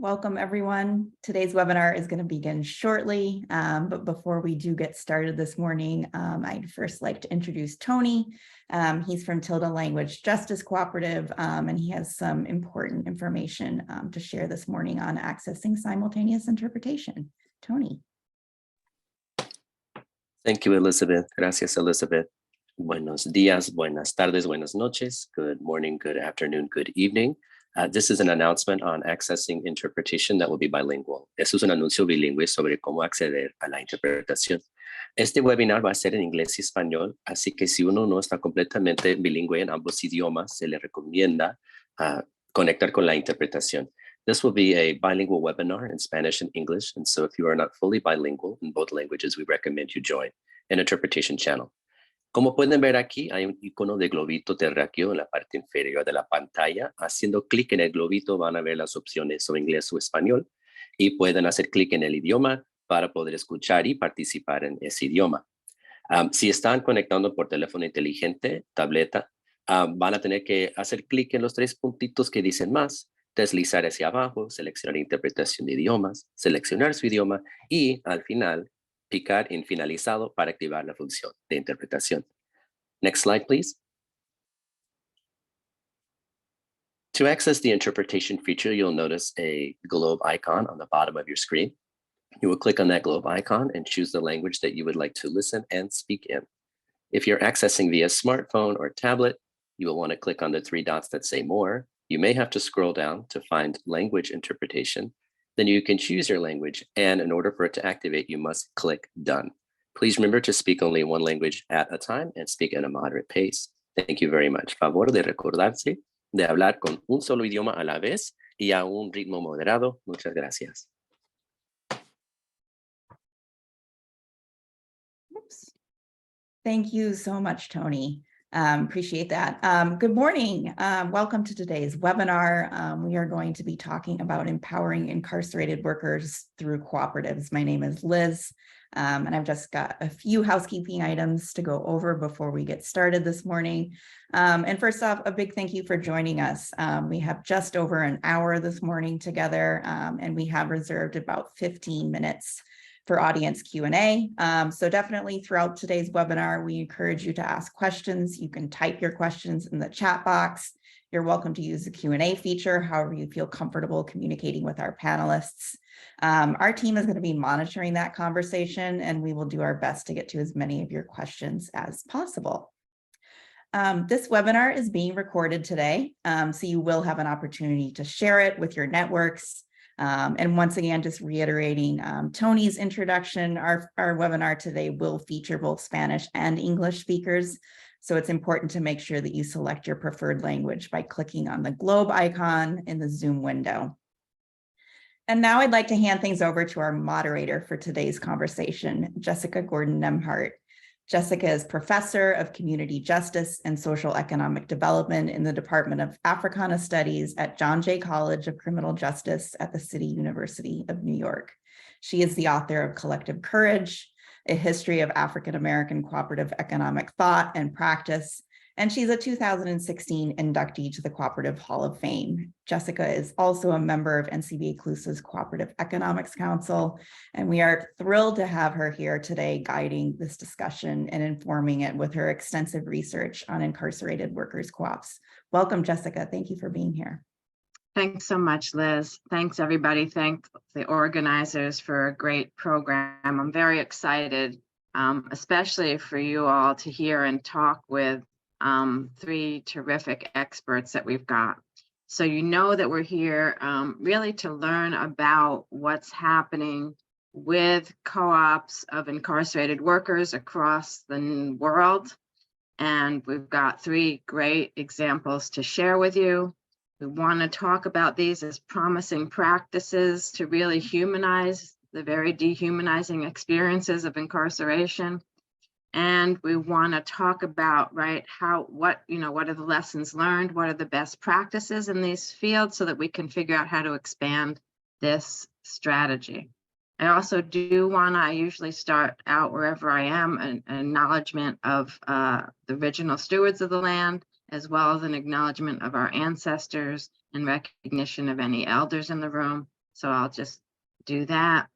Welcome everyone. Today's webinar is going to begin shortly, but before we do get started this morning, I'd first like to introduce Tony. He's from Tilda Language Justice Cooperative, and he has some important information to share this morning on accessing simultaneous interpretation. Tony. Thank you, Elizabeth. Gracias, Elizabeth. Buenos días, buenas tardes, buenas noches. Good morning, good afternoon, good evening. This is an announcement on accessing interpretation that will be bilingual. Eso es un anuncio bilingüe sobre cómo acceder a la interpretación. Este webinar va a ser en inglés y español, así que si uno no está completamente bilingüe en ambos idiomas, se le recomienda conectar con la interpretación. This will be a bilingual webinar in Spanish and English, and so if you are not fully bilingual in both languages, we recommend you join an interpretation channel. Como pueden ver aquí, hay un icono de globito terráqueo en la parte inferior de la pantalla. Haciendo clic en el globito van a ver las opciones o inglés o español y pueden hacer clic en el idioma para poder escuchar y participar en ese idioma. Si están conectando por teléfono inteligente, tableta, van a tener que hacer clic en los tres puntitos que dicen más, deslizar hacia abajo, seleccionar interpretación de idiomas, seleccionar su idioma y al final picar en finalizado para activar la función de interpretación. Next slide, please. To access the interpretation feature, you'll notice a globe icon on the bottom of your screen. You will click on that globe icon and choose the language that you would like to listen and speak in. If you're accessing via smartphone or tablet, you will want to click on the three dots that say more. You may have to scroll down to find language interpretation. Then you can choose your language, and in order for it to activate, you must click Done. Please remember to speak only one language at a time and speak at a moderate pace. Thank you very much. Favor de recordarse de hablar con un solo idioma a la vez y a un ritmo moderado. Muchas gracias. Oops. Thank you so much, Tony. Appreciate that. Good morning. Welcome to today's webinar. We are going to be talking about empowering incarcerated workers through cooperatives. My name is Liz, and I've just got a few housekeeping items to go over before we get started this morning. And first off, a big thank you for joining us. We have just over an hour this morning together, and we have reserved about 15 minutes for audience Q&A. So definitely throughout today's webinar, we encourage you to ask questions. You can type your questions in the chat box. You're welcome to use the Q&A feature, however you feel comfortable communicating with our panelists. Our team is going to be monitoring that conversation, and we will do our best to get to as many of your questions as possible. This webinar is being recorded today, so you will have an opportunity to share it with your networks. And once again, just reiterating Tony's introduction, our webinar today will feature both Spanish and English speakers. So it's important to make sure that you select your preferred language by clicking on the globe icon in the Zoom window. And now I'd like to hand things over to our moderator for today's conversation, Jessica Gordon-Nemhart. Jessica is Professor of Community Justice and Social Economic Development in the Department of Africana Studies at John Jay College of Criminal Justice at the City University of New York. She is the author of Collective Courage, A History of African American Cooperative Economic Thought and Practice, and she's a 2016 inductee to the Cooperative Hall of Fame. Jessica is also a member of NCBA CLUSA's Cooperative Economics Council, and we are thrilled to have her here today guiding this discussion and informing it with her extensive research on incarcerated workers' co-ops. Welcome, Jessica. Thank you for being here. Thanks so much, Liz. Thanks, everybody. Thank the organizers for a great program. I'm very excited, especially for you all to hear and talk with three terrific experts that we've got. So you know that we're here really to learn about what's happening with co-ops of incarcerated workers across the world. And we've got three great examples to share with you. We want to talk about these as promising practices to really humanize the very dehumanizing experiences of incarceration. And we want to talk about, right, what are the lessons learned, what are the best practices in these fields so that we can figure out how to expand this strategy. I also do want to, I usually start out wherever I am, an acknowledgement of the original stewards of the land, as well as an acknowledgement of our ancestors and recognition of any elders in the room. So I'll just do that.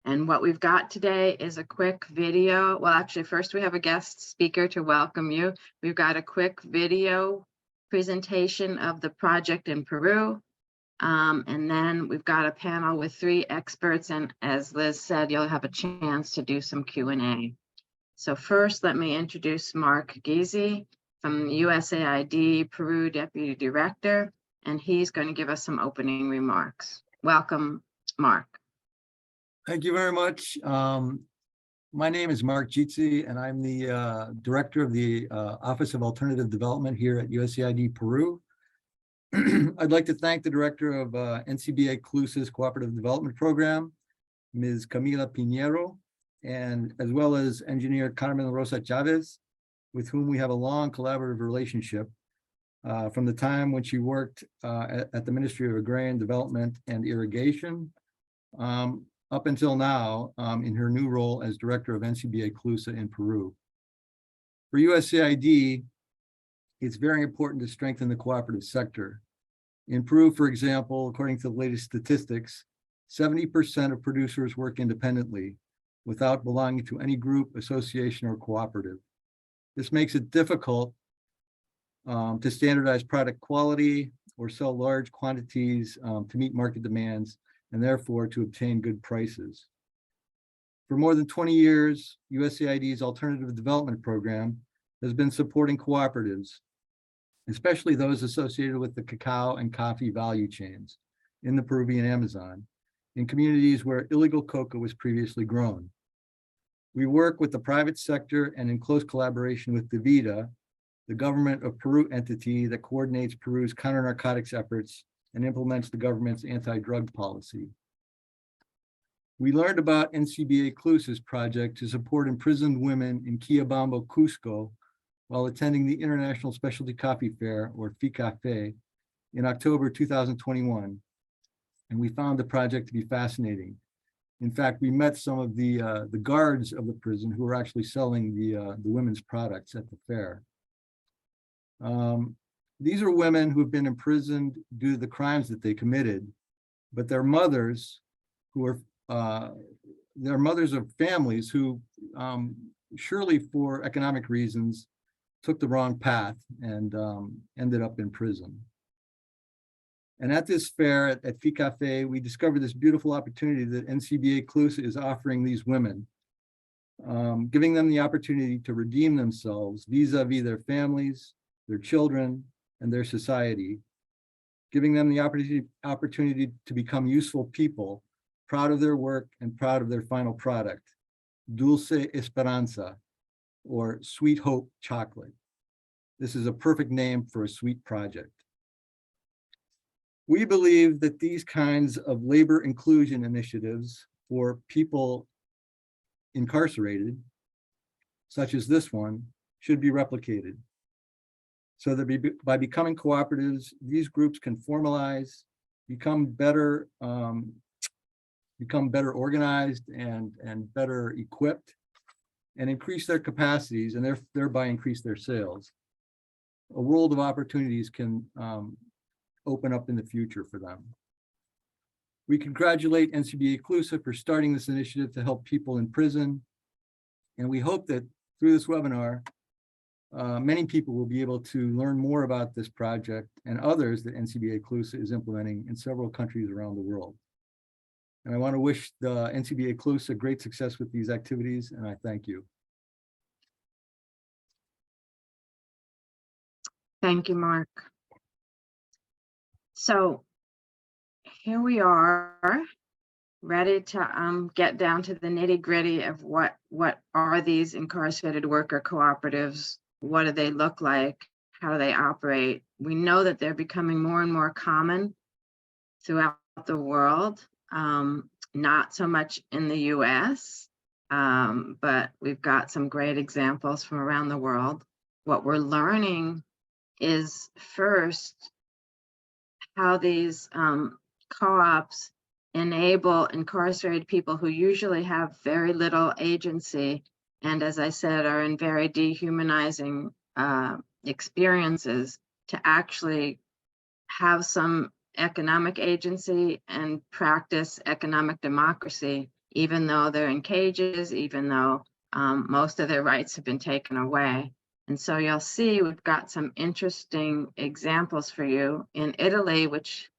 And what we've got today is a quick video. Well, actually, first we have a guest speaker to welcome you. We've got a quick video presentation of the project in Peru. And then we've got a panel with 3 experts. And as Liz said, you'll have a chance to do some Q&A. So first, let me introduce Mark Giese from USAID Peru Deputy Director, and he's going to give us some opening remarks. Welcome, Mark. Thank you very much. My name is Mark Giese, and I'm the Director of the Office of Alternative Development here at USAID Peru. I'd like to thank the Director of NCBA CLUSA's Cooperative Development Program, Ms. Camila Pinheiro, and as well as Engineer Carmen Rosa Chavez, with whom we have a long collaborative relationship from the time when she worked at the Ministry of Agrarian Development and Irrigation, up until now in her new role as Director of NCBA CLUSA in Peru. For USAID, it's very important to strengthen the cooperative sector. In Peru, for example, according to the latest statistics, 70% of producers work independently without belonging to any group, association, or cooperative. This makes it difficult to standardize product quality or sell large quantities to meet market demands, and therefore to obtain good prices. For more than 20 years, USAID's Alternative Development Program has been supporting cooperatives, especially those associated with the cacao and coffee value chains in the Peruvian Amazon, in communities where illegal cocoa was previously grown. We work with the private sector and in close collaboration with DeVita, the government of Peru entity that coordinates Peru's counter-narcotics efforts and implements the government's anti-drug policy. We learned about NCBA CLUSA's project to support imprisoned women in Quillabamba, Cusco, while attending the International Specialty Coffee Fair, or FICAFE, in October 2021. And we found the project to be fascinating. In fact, we met some of the guards of the prison who were actually selling the women's products at the fair. These are women who have been imprisoned due to the crimes that they committed, but their mothers, who are they're mothers of families who surely for economic reasons took the wrong path and ended up in prison. And at this fair at FICAFE, we discovered this beautiful opportunity that NCBA CLUSA is offering these women, giving them the opportunity to redeem themselves vis-a-vis their families, their children, and their society, giving them the opportunity to become useful people, proud of their work and proud of their final product, Dulce Esperanza, or Sweet Hope Chocolate. This is a perfect name for a sweet project. We believe that these kinds of labor inclusion initiatives for people incarcerated, such as this one, should be replicated, so that by becoming cooperatives, these groups can formalize, become better organized and better equipped, and increase their capacities, and thereby increase their sales. A world of opportunities can open up in the future for them. We congratulate NCBA CLUSA for starting this initiative to help people in prison, and we hope that through this webinar, many people will be able to learn more about this project and others that NCBA CLUSA is implementing in several countries around the world. And I want to wish the NCBA CLUSA great success with these activities, and I thank you. Thank you, Mark. So here we are, ready to get down to the nitty-gritty of what are these incarcerated worker cooperatives? What do they look like? How do they operate? We know that they're becoming more and more common throughout the world, not so much in the US, but we've got some great examples from around the world. What we're learning is first how these co-ops enable incarcerated people who usually have very little agency and, as I said, are in very dehumanizing experiences to actually have some economic agency and practice economic democracy, even though they're in cages, even though most of their rights have been taken away. And so you'll see we've got some interesting examples for you. In Italy, which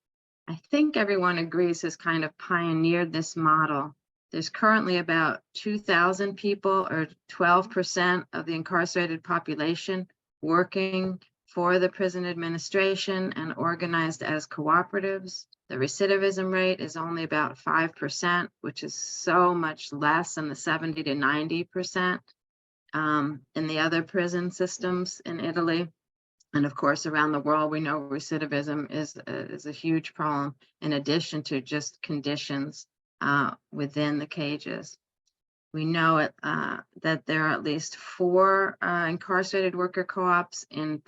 I think everyone agrees has kind of pioneered this model, there's currently about 2,000 people, or 12% of the incarcerated population, working for the prison administration and organized as cooperatives. The recidivism rate is only about 5%, which is so much less than the 70 to 90% in the other prison systems in Italy. And of course, around the world, we know recidivism is a huge problem, in addition to just conditions within the cages. We know that there are at least 4 incarcerated worker co-ops in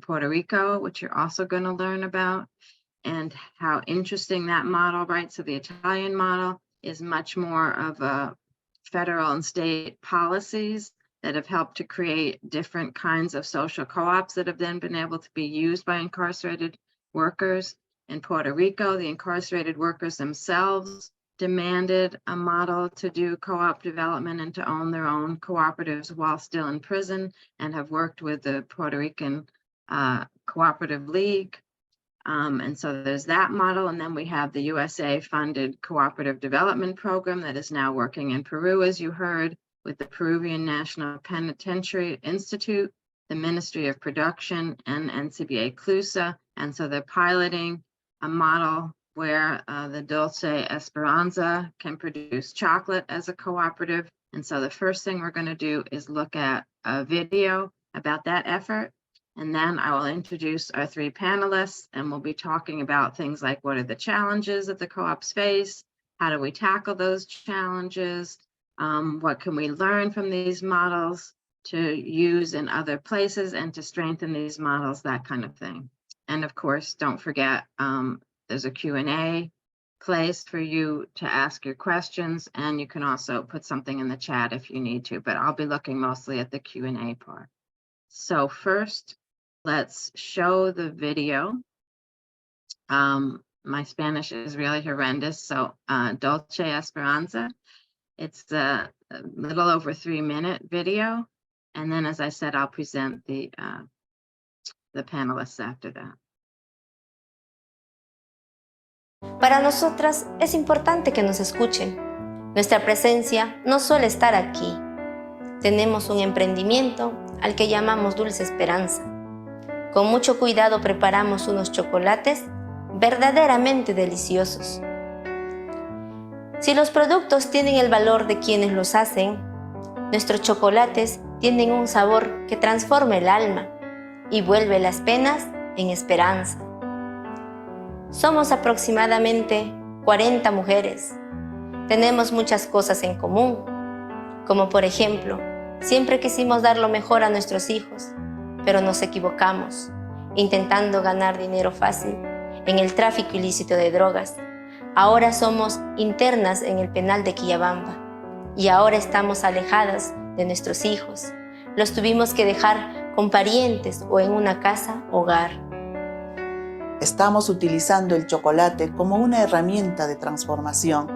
Puerto Rico, which you're also going to learn about, and how interesting that model, right? So the Italian model is much more of a federal and state policies that have helped to create different kinds of social co-ops that have then been able to be used by incarcerated workers. In Puerto Rico, the incarcerated workers themselves demanded a model to do co-op development and to own their own cooperatives while still in prison, and have worked with the Puerto Rican Cooperative League. And so there's that model. And then we have the USA-funded Cooperative Development Program that is now working in Peru, as you heard, with the Peruvian National Penitentiary Institute, the Ministry of Production, and NCBA CLUSA. And so they're piloting a model where the Dulce Esperanza can produce chocolate as a cooperative. And so the first thing we're going to do is look at a video about that effort. And then I will introduce our 3 panelists, and we'll be talking about things like, what are the challenges that the co-ops face? How do we tackle those challenges? What can we learn from these models to use in other places and to strengthen these models, that kind of thing. And of course, don't forget, there's a Q&A place for you to ask your questions, and you can also put something in the chat if you need to, but I'll be looking mostly at the Q&A part. So first, let's show the video. My Spanish is really horrendous, so Dulce Esperanza. It's a little over 3-minute video. And then, as I said, I'll present the panelists after that. Para nosotras es importante que nos escuchen. Nuestra presencia no suele estar aquí. Tenemos un emprendimiento al que llamamos Dulce Esperanza. Con mucho cuidado preparamos unos chocolates verdaderamente deliciosos. Si los productos tienen el valor de quienes los hacen, nuestros chocolates tienen un sabor que transforma el alma y vuelve las penas en esperanza. Somos aproximadamente 40 mujeres. Tenemos muchas cosas en común, como por ejemplo, siempre quisimos dar lo mejor a nuestros hijos, pero nos equivocamos, intentando ganar dinero fácil en el tráfico ilícito de drogas. Ahora somos internas en el penal de Quillabamba y ahora estamos alejadas de nuestros hijos. Los tuvimos que dejar con parientes o en una casa hogar. Estamos utilizando el chocolate como una herramienta de transformación.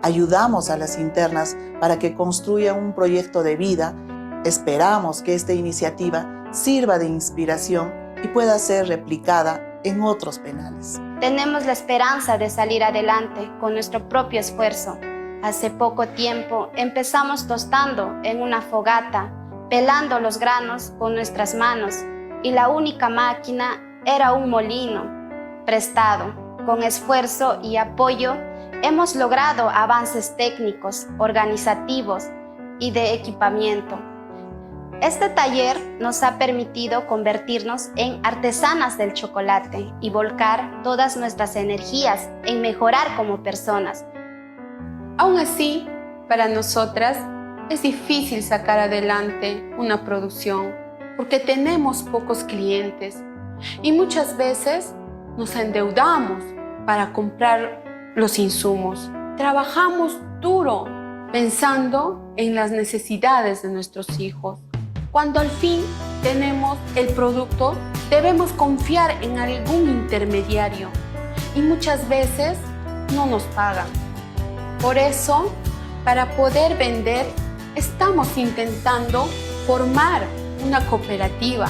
Ayudamos a las internas para que construyan un proyecto de vida. Esperamos que esta iniciativa sirva de inspiración y pueda ser replicada en otros penales. Tenemos la esperanza de salir adelante con nuestro propio esfuerzo. Hace poco tiempo empezamos tostando en una fogata, pelando los granos con nuestras manos, y la única máquina era un molino prestado. Con esfuerzo y apoyo hemos logrado avances técnicos, organizativos y de equipamiento. Este taller nos ha permitido convertirnos en artesanas del chocolate y volcar todas nuestras energías en mejorar como personas. Aún así, para nosotras es difícil sacar adelante una producción porque tenemos pocos clientes y muchas veces nos endeudamos para comprar los insumos. Trabajamos duro pensando en las necesidades de nuestros hijos. Cuando al fin tenemos el producto, debemos confiar en algún intermediario y muchas veces no nos pagan. Por eso, para poder vender, estamos intentando formar una cooperativa.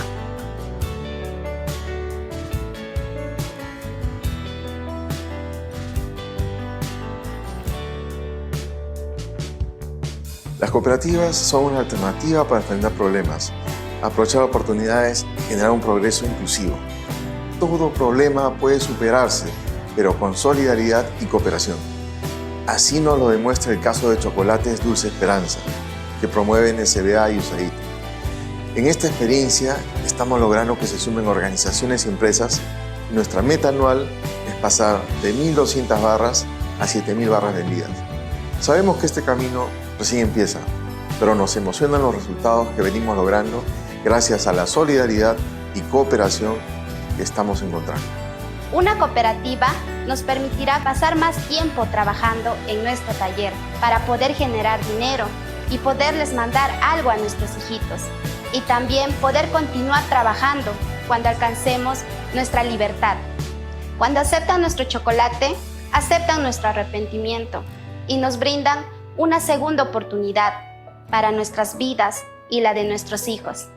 Las cooperativas son una alternativa para enfrentar problemas, aprovechar oportunidades y generar un progreso inclusivo. Todo problema puede superarse, pero con solidaridad y cooperación. Así nos lo demuestra el caso de Chocolates Dulce Esperanza, que promueve NCBA y USAID. En esta experiencia estamos logrando que se sumen organizaciones y empresas y nuestra meta anual es pasar de 1.200 barras a 7.000 barras vendidas. Sabemos que este camino recién empieza, pero nos emocionan los resultados que venimos logrando gracias a la solidaridad y cooperación que estamos encontrando. Una cooperativa nos permitirá pasar más tiempo trabajando en nuestro taller para poder generar dinero y poderles mandar algo a nuestros hijitos. Y también poder continuar trabajando cuando alcancemos nuestra libertad. Cuando aceptan nuestro chocolate, aceptan nuestro arrepentimiento y nos brindan una segunda oportunidad para nuestras vidas y la de nuestros hijos.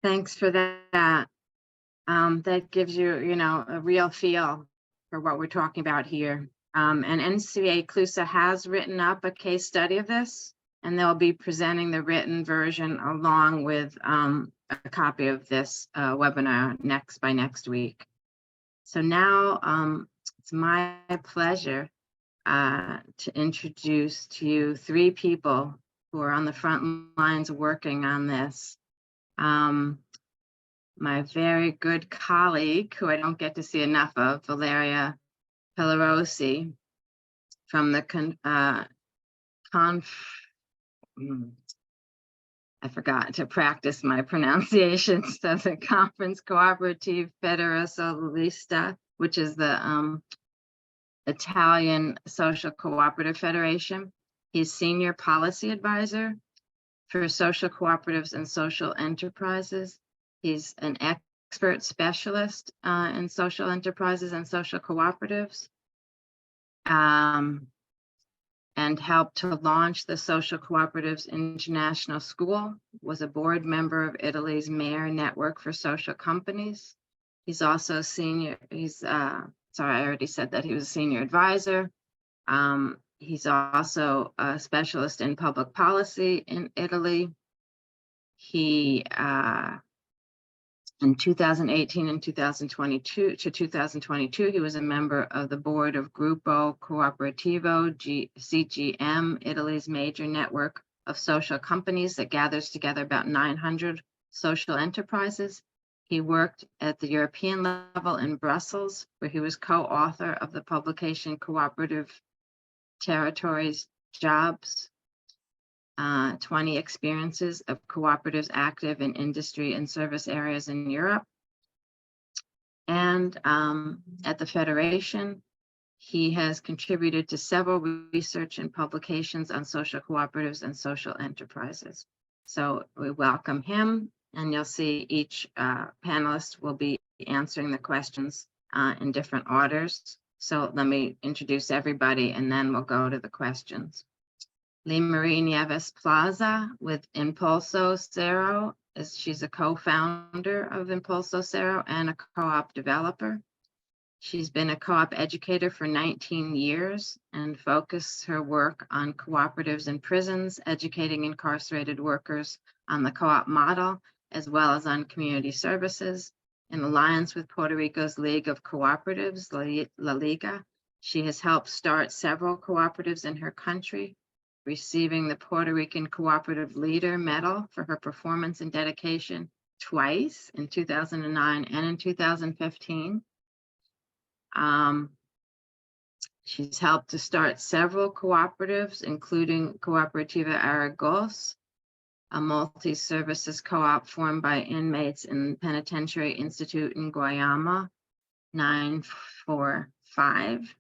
Thanks for that. That gives you, a real feel for what we're talking about here. And NCBA CLUSA has written up a case study of this, and they'll be presenting the written version along with a copy of this webinar by next week. So now it's my pleasure to introduce to you 3 people who are on the front lines working on this. My very good colleague, who I don't get to see enough of, Valeria Pellarosi, from the I forgot to practice my pronunciations of the Conference Cooperative Federazionista, which is the Italian Social Cooperative Federation. He's Senior Policy Advisor for Social Cooperatives and Social Enterprises. He's an expert specialist in social enterprises and social cooperatives, and helped to launch the Social Cooperatives International School, was a board member of Italy's Mayor Network for Social Companies. He's also sorry, I already said that he was a senior advisor. He's also a specialist in public policy in Italy. He, in 2018 and 2022, he was a member of the board of Gruppo Cooperativo CGM, Italy's major network of social companies that gathers together about 900 social enterprises. He worked at the European level in Brussels, where he was co-author of the publication Cooperative Territories Jobs, 20 experiences of cooperatives active in industry and service areas in Europe. And at the Federation, he has contributed to several research and publications on social cooperatives and social enterprises. So we welcome him, and you'll see each panelist will be answering the questions in different orders. So let me introduce everybody, and then we'll go to the questions. Marie Nieves Plaza with Impulso Cero. She's a co-founder of Impulso Cero and a co-op developer. She's been a co-op educator for 19 years and focused her work on cooperatives in prisons, educating incarcerated workers on the co-op model, as well as on community services. In alliance with Puerto Rico's League of Cooperatives, La Liga, she has helped start several cooperatives in her country, receiving the Puerto Rican Cooperative Leader Medal for her performance and dedication twice, in 2009 and in 2015. She's helped to start several cooperatives, including Cooperativa Aragos, a multi-services co-op formed by inmates in the Penitentiary Institute in Guayama, 945.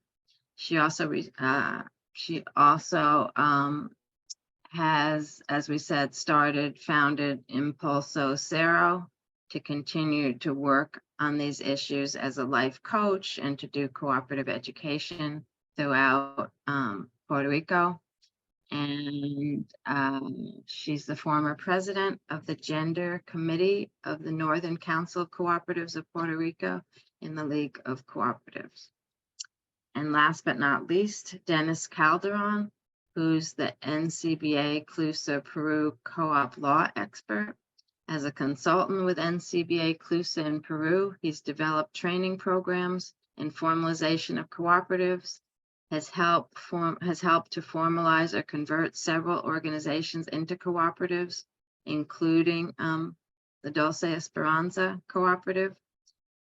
She also has, as we said, founded Impulso Cero to continue to work on these issues as a life coach and to do cooperative education throughout Puerto Rico. And she's the former president of the Gender Committee of the Northern Council of Cooperatives of Puerto Rico in the League of Cooperatives. And last but not least, Dennis Calderon, who's the NCBA CLUSA Peru co-op law expert. As a consultant with NCBA CLUSA in Peru, he's developed training programs in formalization of cooperatives, has helped to formalize or convert several organizations into cooperatives, including the Dulce Esperanza Cooperative.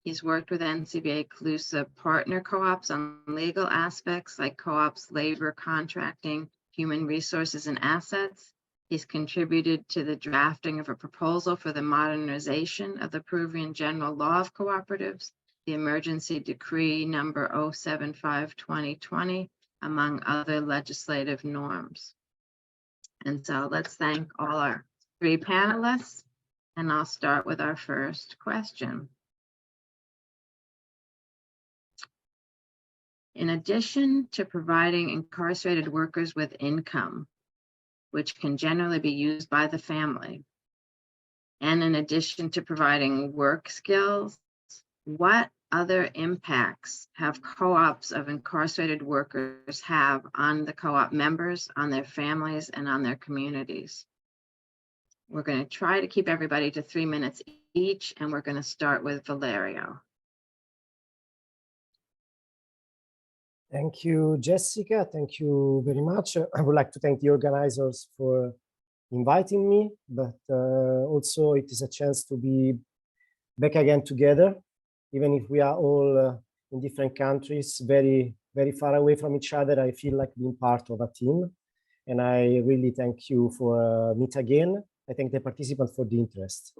He's worked with NCBA CLUSA partner co-ops on legal aspects like co-ops, labor, contracting, human resources, and assets. He's contributed to the drafting of a proposal for the modernization of the Peruvian General Law of Cooperatives, the Emergency Decree number 075/2020, among other legislative norms. And so let's thank all our three panelists, and I'll start with our first question. In addition to providing incarcerated workers with income, which can generally be used by the family, and in addition to providing work skills, what other impacts have co-ops of incarcerated workers have on the co-op members, on their families, and on their communities? We're going to try to keep everybody to 3 minutes each, and we're going to start with Valerio. Thank you, Jessica. Thank you very much. I would like to thank the organizers for inviting me, but also it is a chance to be back again together, even if we are all in different countries, very, very far away from each other. I feel like being part of a team, and I really thank you for meet again. I thank the participants for the interest.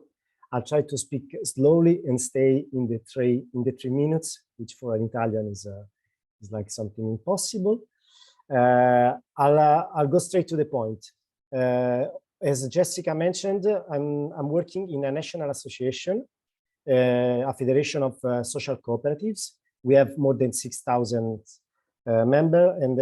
I'll try to speak slowly and stay in the 3 minutes, which for an Italian is like something impossible. I'll go straight to the point. As Jessica mentioned, I'm working in a national association, a federation of social cooperatives. We have more than 6,000 members, and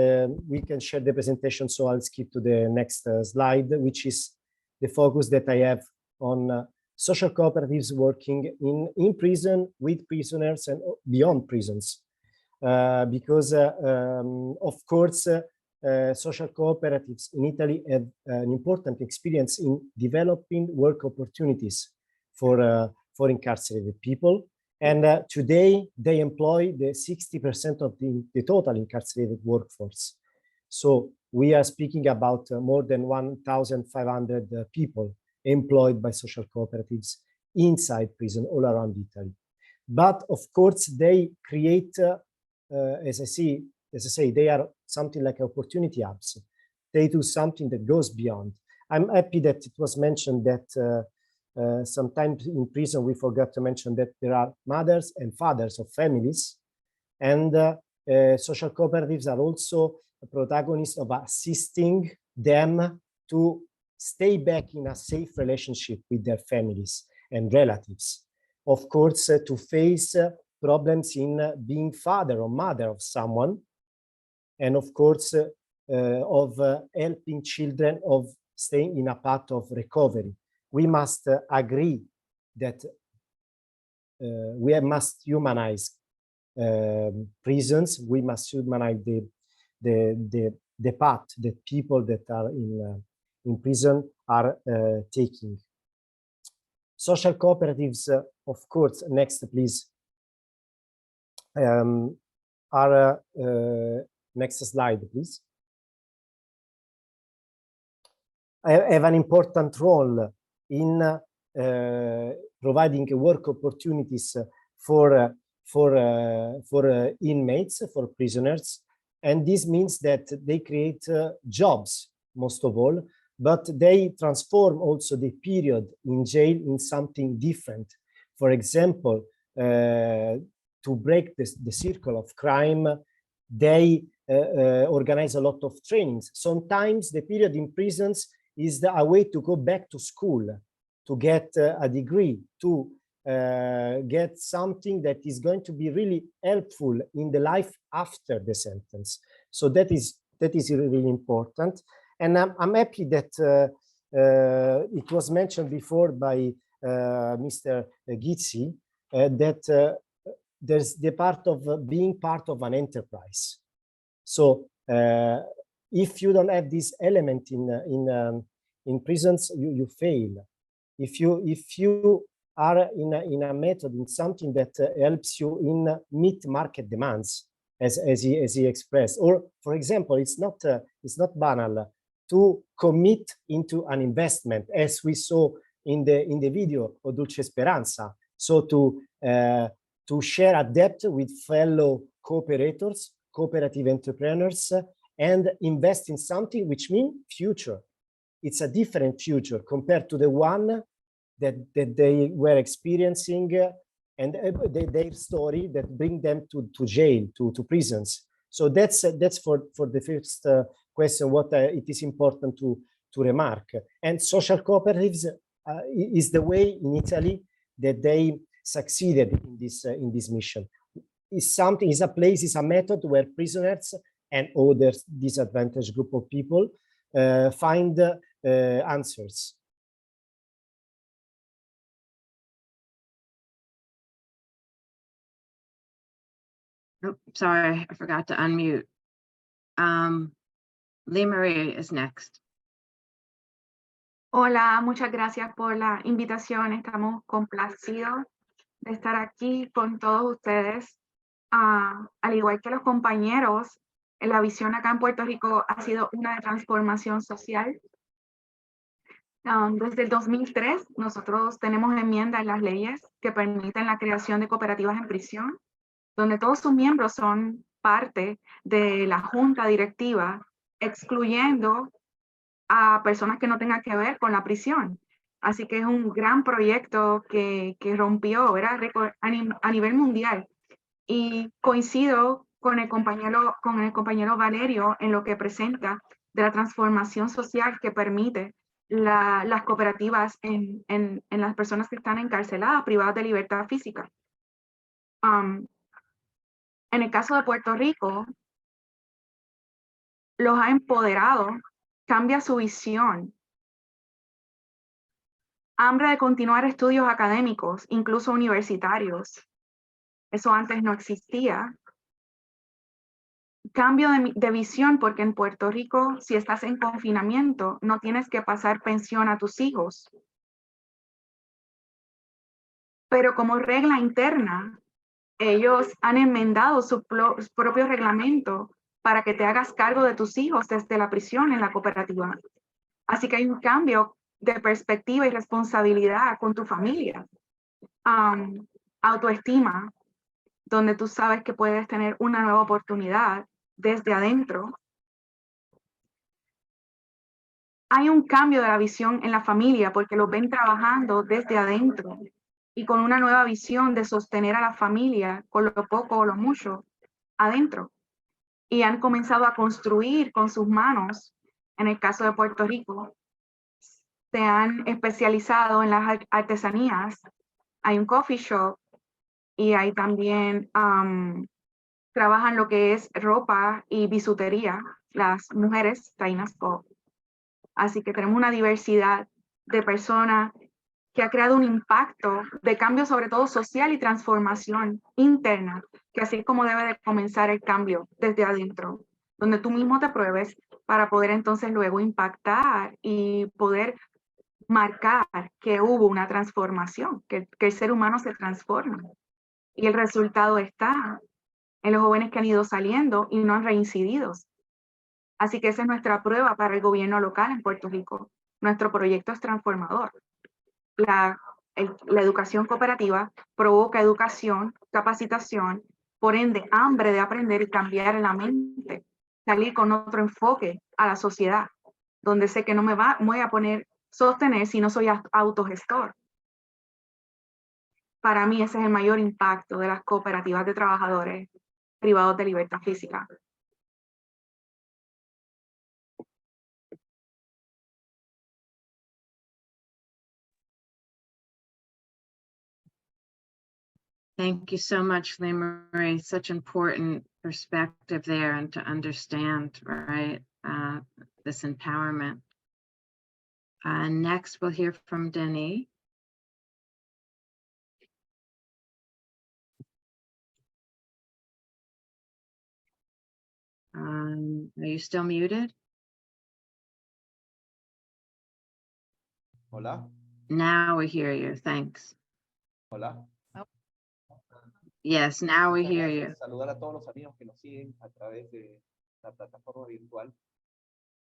we can share the presentation. So I'll skip to the next slide, which is the focus that I have on social cooperatives working in prison, with prisoners, and beyond prisons. Because of course, social cooperatives in Italy have an important experience in developing work opportunities for incarcerated people. And today they employ the 60% of the total incarcerated workforce. So we are speaking about more than 1,500 people employed by social cooperatives inside prison all around Italy. But of course, they create as I say, they are something like opportunity hubs. They do something that goes beyond. I'm happy that it was mentioned that sometimes in prison we forgot to mention that there are mothers and fathers of families, and social cooperatives are also protagonists of assisting them to stay back in a safe relationship with their families and relatives. Of course, to face problems in being father or mother of someone, and of course of helping children of staying in a path of recovery. We must agree that we must humanize prisons. We must humanize the path that people that are in prison are taking. Social cooperatives, of course, next please. Next slide, please. Have an important role in providing work opportunities for inmates, for prisoners, and this means that they create jobs most of all, but they transform also the period in jail in something different. For example, to break the circle of crime, they organize a lot of trainings. Sometimes the period in prisons is a way to go back to school, to get a degree, to get something that is going to be really helpful in the life after the sentence. So that is really important. And I'm happy that it was mentioned before by Mr. Gizzi that there's the part of being part of an enterprise. So if you don't have this element in prisons, you fail. If you are in a method, in something that helps you in meet market demands, as he expressed, or for example, it's not banal to commit into an investment, as we saw in the video of Dulce Esperanza. So to share a debt with fellow cooperators, cooperative entrepreneurs, and invest in something which means future. It's a different future compared to the one that they were experiencing and their story that bring them to jail, to prisons. So that's for the first question, what it is important to remark. And social cooperatives is the way in Italy that they succeeded in this mission. Is a place, is a method where prisoners and other disadvantaged group of people find answers. Oh, sorry, I forgot to unmute. Lee Marie is next. Hola, muchas gracias por la invitación. Estamos complacidos de estar aquí con todos ustedes. Al igual que los compañeros, la visión acá en Puerto Rico ha sido una de transformación social. Desde el 2003, nosotros tenemos enmiendas en las leyes que permiten la creación de cooperativas en prisión, donde todos sus miembros son parte de la junta directiva, excluyendo a personas que no tengan que ver con la prisión. Así que es un gran proyecto que rompió, ¿verdad?, a nivel mundial. Y coincido con el compañero Valerio en lo que presenta de la transformación social que permite las cooperativas en las personas que están encarceladas, privadas de libertad física. En el caso de Puerto Rico, los ha empoderado, cambia su visión. Hambre de continuar estudios académicos, incluso universitarios. Eso antes no existía. Cambio de visión, porque en Puerto Rico, si estás en confinamiento, no tienes que pasar pensión a tus hijos. Pero como regla interna, ellos han enmendado su propio reglamento para que te hagas cargo de tus hijos desde la prisión en la cooperativa. Así que hay un cambio de perspectiva y responsabilidad con tu familia. Autoestima, donde tú sabes que puedes tener una nueva oportunidad desde adentro. Hay un cambio de la visión en la familia porque lo ven trabajando desde adentro y con una nueva visión de sostener a la familia con lo poco o lo mucho adentro. Y han comenzado a construir con sus manos. En el caso de Puerto Rico, se han especializado en las artesanías. Hay un coffee shop y hay también, trabajan lo que es ropa y bisutería, las mujeres tainas co. Así que tenemos una diversidad de personas que ha creado un impacto de cambio, sobre todo social y transformación interna, que así es como debe de comenzar el cambio desde adentro, donde tú mismo te pruebes para poder entonces luego impactar y poder marcar que hubo una transformación, que el ser humano se transforma. Y el resultado está en los jóvenes que han ido saliendo y no han reincidido. Así que esa es nuestra prueba para el gobierno local en Puerto Rico. Nuestro proyecto es transformador. La educación cooperativa provoca educación, capacitación, por ende hambre de aprender y cambiar en la mente, salir con otro enfoque a la sociedad, donde sé que no me voy a sostener si no soy autogestor. Para mí ese es el mayor impacto de las cooperativas de trabajadores privados de libertad física. Thank you so much, Marie. Such important perspective there, and to understand, right, this empowerment. Next, we'll hear from Denis. Are you still muted? Hola. Now we hear you. Thanks. Hola. Yes, now we Muchas hear gracias. you. Saludar a todos los amigos que nos siguen a través de la plataforma virtual.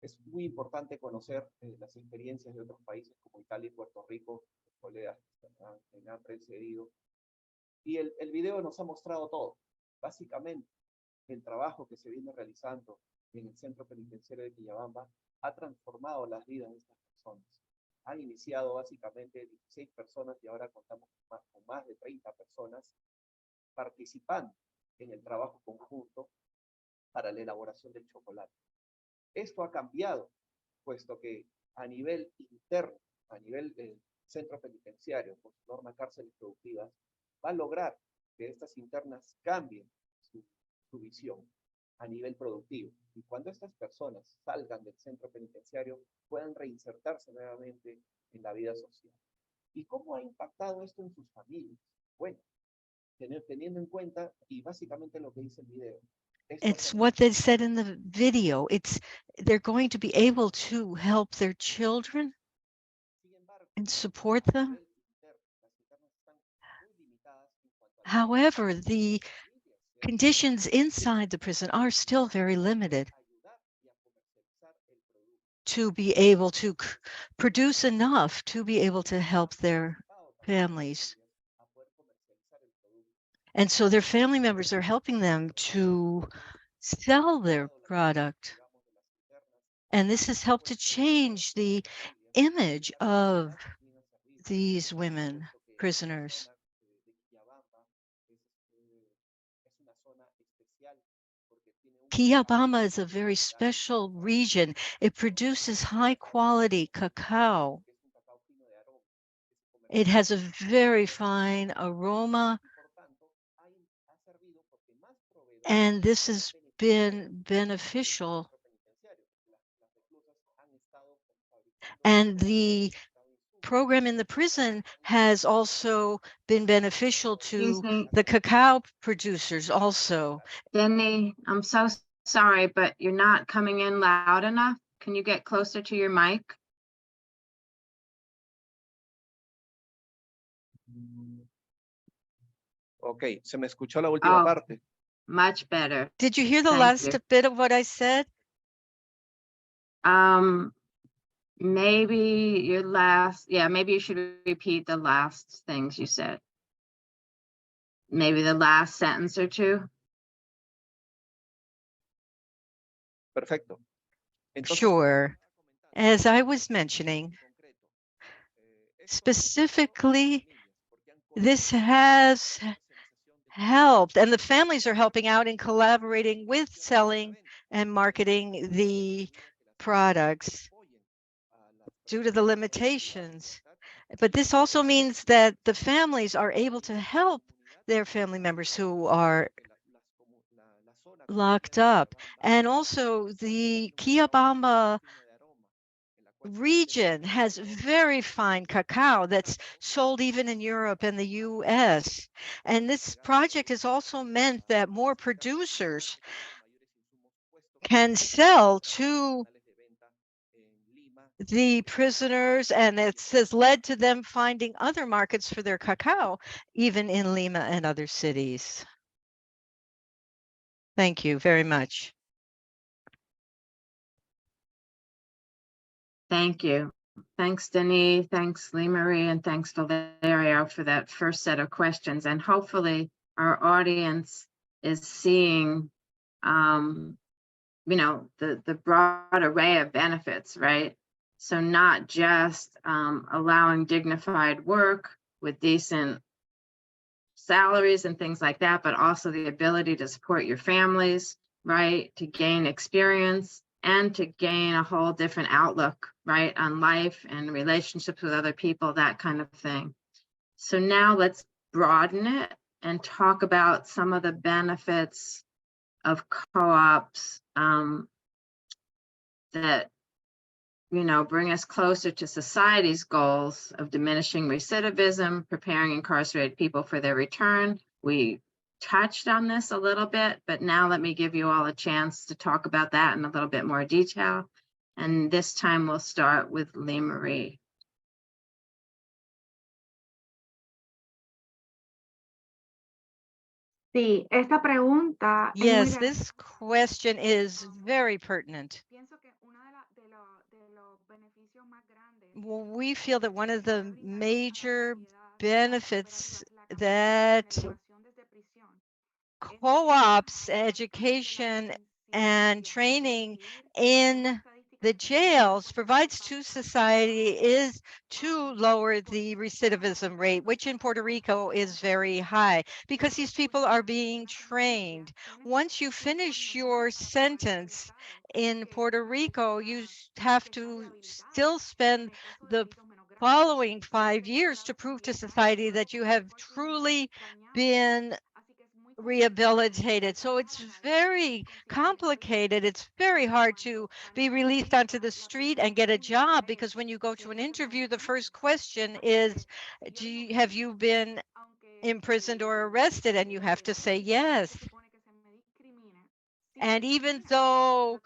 Es muy importante conocer las experiencias de otros países como Italia y Puerto Rico, colegas que me han precedido. Y el video nos ha mostrado todo. Básicamente, el trabajo que se viene realizando en el centro penitenciario de Quillabamba ha transformado las vidas de estas personas. Han iniciado básicamente 16 personas y ahora contamos con más de 30 personas participando en el trabajo conjunto para la elaboración del chocolate. Esto ha cambiado, puesto que a nivel interno, a nivel centro penitenciario, por su norma cárceles productivas, va a lograr que estas internas cambien su visión a nivel productivo. Y cuando estas personas salgan del centro penitenciario, puedan reinsertarse nuevamente en la vida social. ¿Y cómo ha impactado esto en sus familias? Bueno, teniendo en cuenta, y básicamente lo que dice el video. It's what they said in the video. They're going to be able to help their children and support them. However, the conditions inside the prison are still very limited to be able to produce enough to be able to help their families. And so their family members are helping them to sell their product. And this has helped to change the image of these women prisoners. Quillabamba is a very special region. It produces high quality cacao. It has a very fine aroma, and this has been beneficial. And the program in the prison has also been beneficial to the cacao producers also. Denny, I'm so sorry, but you're not coming in loud enough. Can you get closer to your mic? Ok, se me escuchó la última parte. Much better. Did you hear the Thank last you. bit of what I said? Maybe maybe you should repeat the last things you said. Maybe the last sentence or two. Perfecto. Entonces, Sure. As I was mentioning, specifically, this has helped, and the families are helping out in collaborating with selling and marketing the products due to the limitations. But this also means that the families are able to help their family members who are locked up. And also the Quillabamba region has very fine cacao that's sold even in Europe and the US. And this project has also meant that more producers can sell to the prisoners, and it has led to them finding other markets for their cacao, even in Lima and other cities. Thank you very much. Thank you. Thanks, Denis. Thanks, Lee Marie, and thanks, Valerio, for that first set of questions. And hopefully our audience is seeing, the broad array of benefits, right? So not just allowing dignified work with decent salaries and things like that, but also the ability to support your families, right? To gain experience and to gain a whole different outlook, right? On life and relationships with other people, that kind of thing. So now let's broaden it and talk about some of the benefits of co-ops that, bring us closer to society's goals of diminishing recidivism, preparing incarcerated people for their return. We touched on this a little bit, but now let me give you all a chance to talk about that in a little bit more detail. And this time we'll start with Lee Marie. Sí, esta pregunta es muy Yes, relevante. this question is very pertinent. Pienso que uno de los beneficios más grandes Well, we feel that one of the major benefits that desde prisión co-ops, education, and training in the jails provides to society is to lower the recidivism rate, which in Puerto Rico is very high because these people are being trained. Once you finish your sentence in Puerto Rico, you have to still spend the following 5 years to prove to society that you have truly been rehabilitated. So it's very complicated. It's very hard to be released onto the street and get a job because when you go to an interview, the first question is, have you been imprisoned or arrested? And you have to say yes. And even though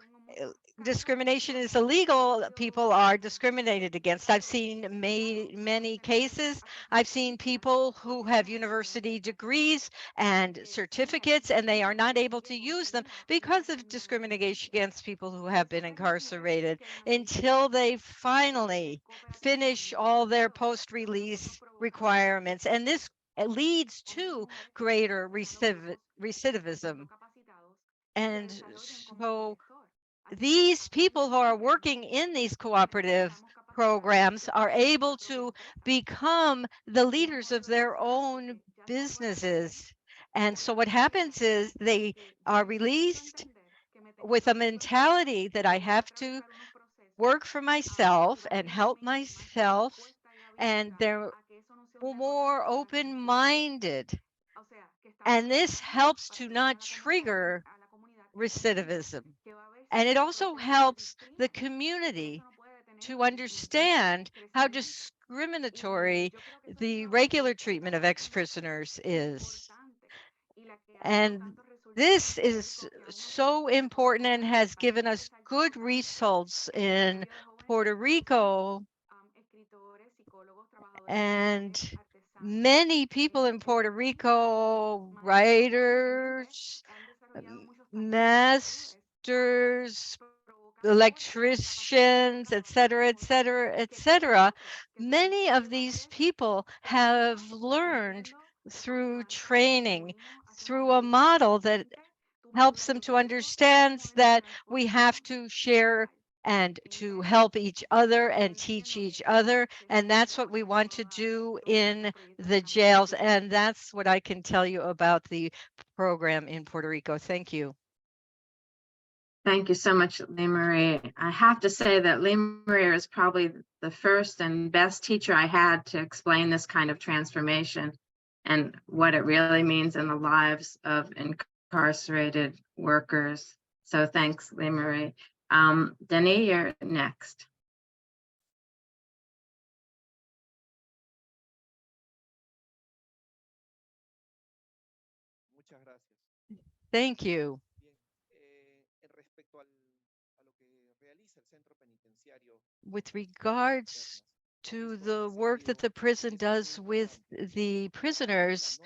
discrimination is illegal, people are discriminated against. I've seen many cases. I've seen people who have university degrees and certificates, and they are not able to use them because of discrimination against people who have been incarcerated until they finally finish all their post-release requirements. And this leads to greater recidivism. And so these people who are working in these cooperative programs are able to become the leaders of their own businesses. And so what happens is they are released with a mentality that I have to work for myself and help myself, and they're more open-minded. And this helps to not trigger recidivism. And it also helps the community to understand how discriminatory the regular treatment of ex-prisoners is. And this is so important and has given us good results in Puerto Rico. And many people in Puerto Rico, writers, masters, electricians, etc., many of these people have learned through training, through a model that helps them to understand that we have to share and to help each other and teach each other. And that's what we want to do in the jails. And that's what I can tell you about the program in Puerto Rico. Thank you. Thank you so much, Lee Marie. I have to say that Lee Marie is probably the first and best teacher I had to explain this kind of transformation and what it really means in the lives of incarcerated workers. So thanks, Lee Marie. Denis, you're next. Thank you. With regards to the work that the prison does with the prisoners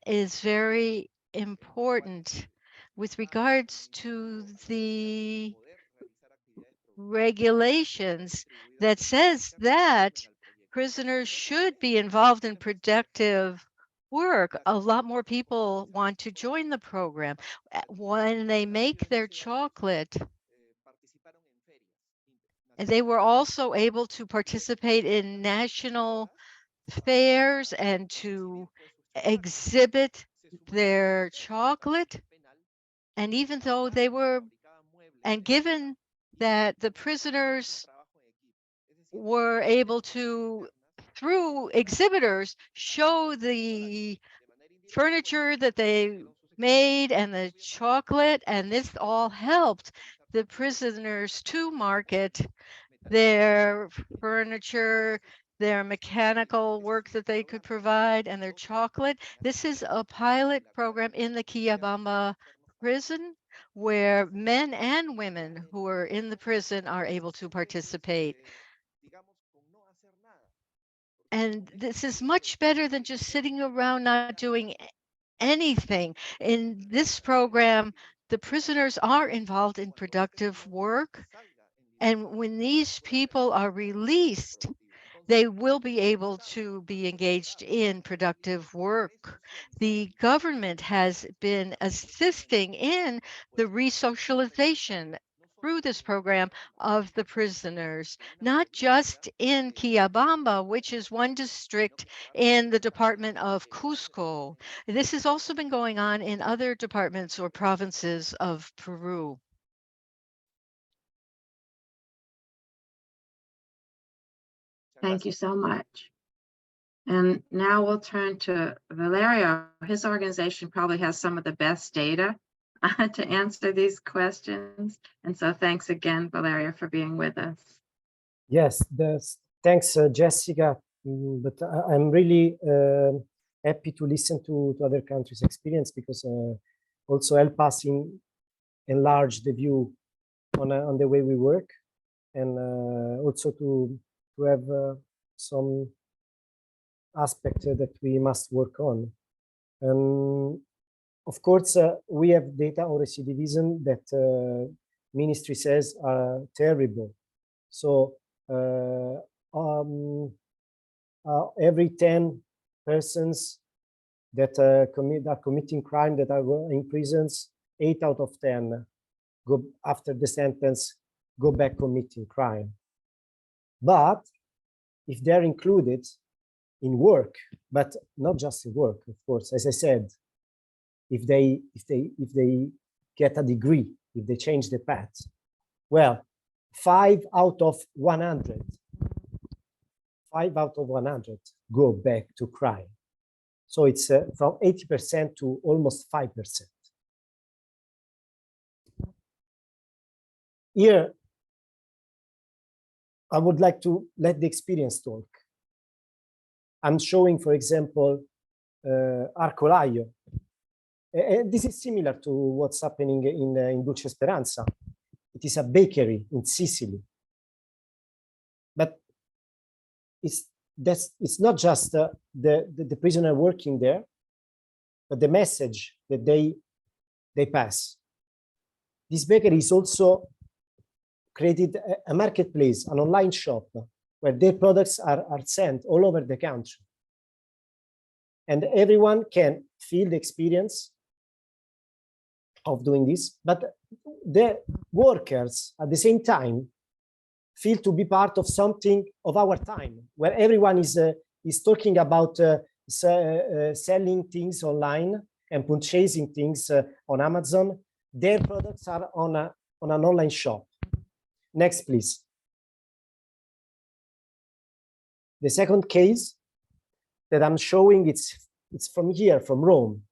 is very important. With regards to the regulations that says that prisoners should be involved in productive work, a lot more people want to join the program. When they make their chocolate, they were also able to participate in national fairs and to exhibit their chocolate. And even though they were, and given that the prisoners were able to, through exhibitors, show the furniture that they made and the chocolate, and this all helped the prisoners to market their furniture, their mechanical work that they could provide, and their chocolate. This is a pilot program in the Quillabamba prison where men and women who are in the prison are able to participate. And this is much better than just sitting around not doing anything. In this program, the prisoners are involved in productive work. And when these people are released, they will be able to be engaged in productive work. The government has been assisting in the resocialization through this program of the prisoners, not just in Quillabamba, which is one district in the department of Cusco. This has also been going on in other departments or provinces of Peru. Thank you so much. And now we'll turn to Valerio. His organization probably has some of the best data to answer these questions. And so thanks again, Valerio, for being with us. Yes, thanks, Jessica. But I'm really happy to listen to other countries' experience, because also help us enlarge the view on the way we work, and also to have some aspect that we must work on. Of course, we have data on recidivism that ministry says are terrible. So every 10 persons that are committing crime, that are in prisons, 8 out of 10 go after the sentence, go back committing crime. But if they're included in work, but not just in work, of course, as I said, if they get a degree, if they change the path, well, 5 out of 100 go back to crime. So it's from 80% to almost 5%. Here, I would like to let the experience talk. I'm showing, for example, Arcolaio. This is similar to what's happening in Dulce Esperanza. It is a bakery in Sicily. But it's not just the prisoner working there, but the message that they pass. This bakery is also created a marketplace, an online shop, where their products are sent all over the country. And everyone can feel the experience of doing this, but the workers at the same time feel to be part of something of our time, where everyone is talking about selling things online and purchasing things on Amazon. Their products are on an online shop. Next, please. The second case that I'm showing, it's from here, from Rome.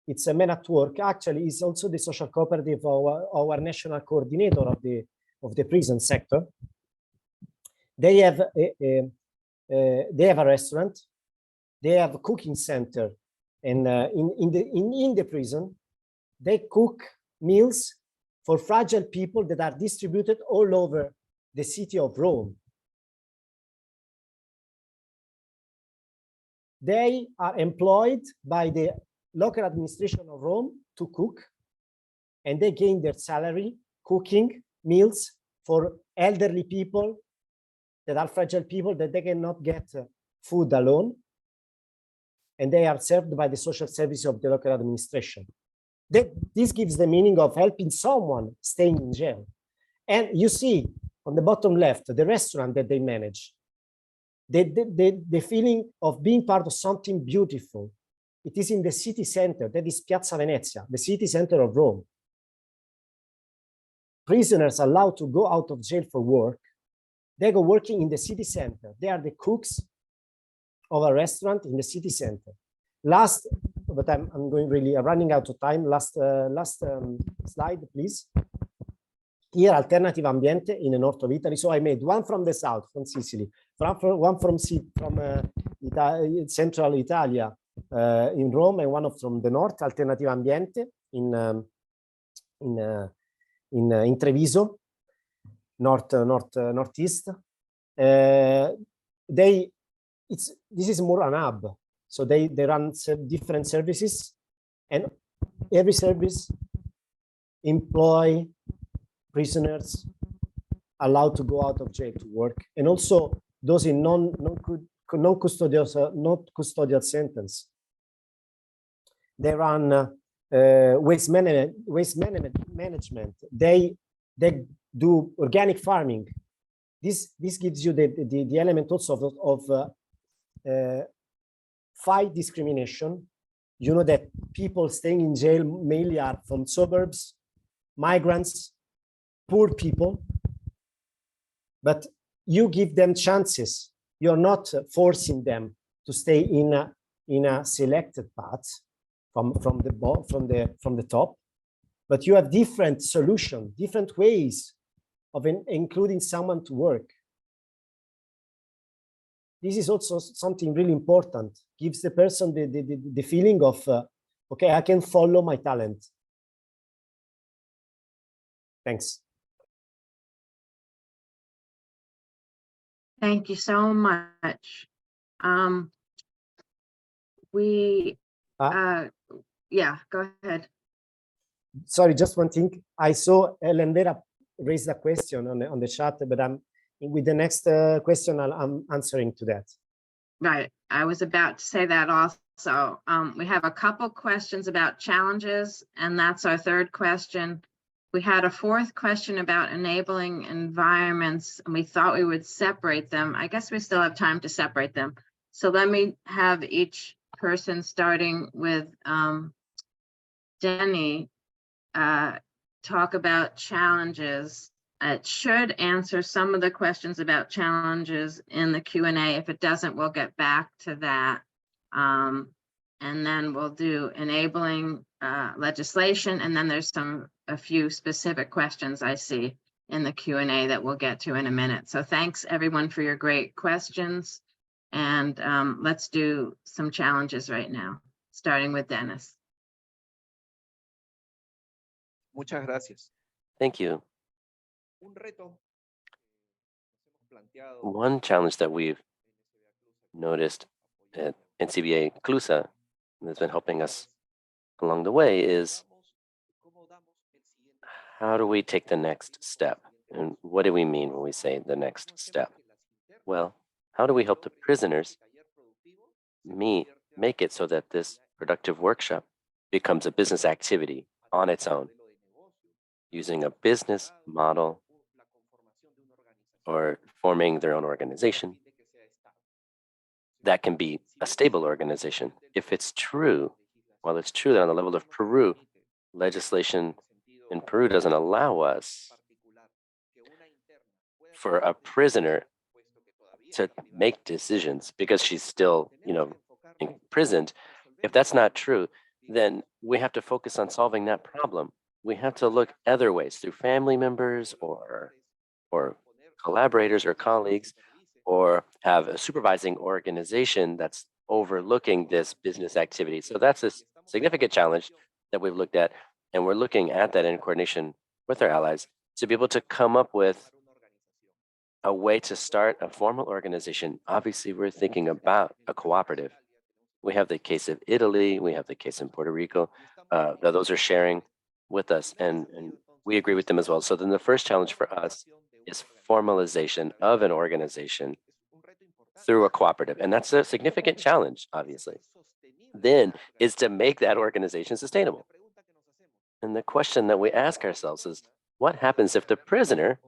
It's a man at work. Actually, he's also the social cooperative, our national coordinator of the prison sector. They have a restaurant. They have a cooking center, and in the prison, they cook meals for fragile people that are distributed all over the city of Rome. They are employed by the local administration of Rome to cook, and they gain their salary cooking meals for elderly people that are fragile people, that they cannot get food alone, and they are served by the social service of the local administration. This gives the meaning of helping someone staying in jail. And you see on the bottom left, the restaurant that they manage, the feeling of being part of something beautiful. It is in the city center, that is Piazza Venezia, the city center of Rome. Prisoners allowed to go out of jail for work. They go working in the city center. They are the cooks of a restaurant in the city center. Last, but I'm going really running out of time. Last slide, please. Here, alternative ambiente in the north of Italy. So I made one from the south, from Sicily, one from central Italia in Rome, and one from the north, alternative ambiente in Treviso, northeast. This is more an hub. So they run different services, and every service employ prisoners allowed to go out of jail to work, and also those in non-custodial sentence. They run waste management. They do organic farming. This gives you the element also of fight discrimination. You know that people staying in jail mainly are from suburbs, migrants, poor people, but you give them chances. You're not forcing them to stay in a selected path from the top, but you have different solutions, different ways of including someone to work. This is also something really important. Gives the person the feeling of, okay, I can follow my talent. Thanks. Thank you so much. Yeah, go ahead. Sorry, just one thing. I saw Elendera raise a question on the chat, but with the next question, I'm answering to that. Right, I was about to say that also. We have a couple questions about challenges, and that's our third question. We had a fourth question about enabling environments, and we thought we would separate them. I guess we still have time to separate them. So let me have each person, starting with Jenny, talk about challenges. It should answer some of the questions about challenges in the Q&A. If it doesn't, we'll get back to that. And then we'll do enabling legislation, and then there's a few specific questions I see in the Q&A that we'll get to in a minute. So thanks everyone for your great questions, and let's do some challenges right now, starting with Dennis. Muchas gracias. Thank you. One challenge that we've noticed at NCBA CLUSA that's been helping us along the way is, how do we take the next step? And what do we mean when we say the next step? Well, how do we help the prisoners make it so that this productive workshop becomes a business activity on its own, using a business model or forming their own organization that can be a stable organization? If it's true, well, it's true that on the level of Peru, legislation in Peru doesn't allow us for a prisoner to make decisions because she's still, imprisoned. If that's not true, then we have to focus on solving that problem. We have to look other ways through family members or collaborators or colleagues, or have a supervising organization that's overlooking this business activity. So that's a significant challenge that we've looked at, and we're looking at that in coordination with our allies to be able to come up with a way to start a formal organization. Obviously, we're thinking about a cooperative. We have the case of Italy, we have the case in Puerto Rico, those are sharing with us, and we agree with them as well. So then the first challenge for us is formalization of an organization through a cooperative. And that's a significant challenge, obviously. Then is to make that organization sustainable. And the question that we ask ourselves is, what happens if the prisoner,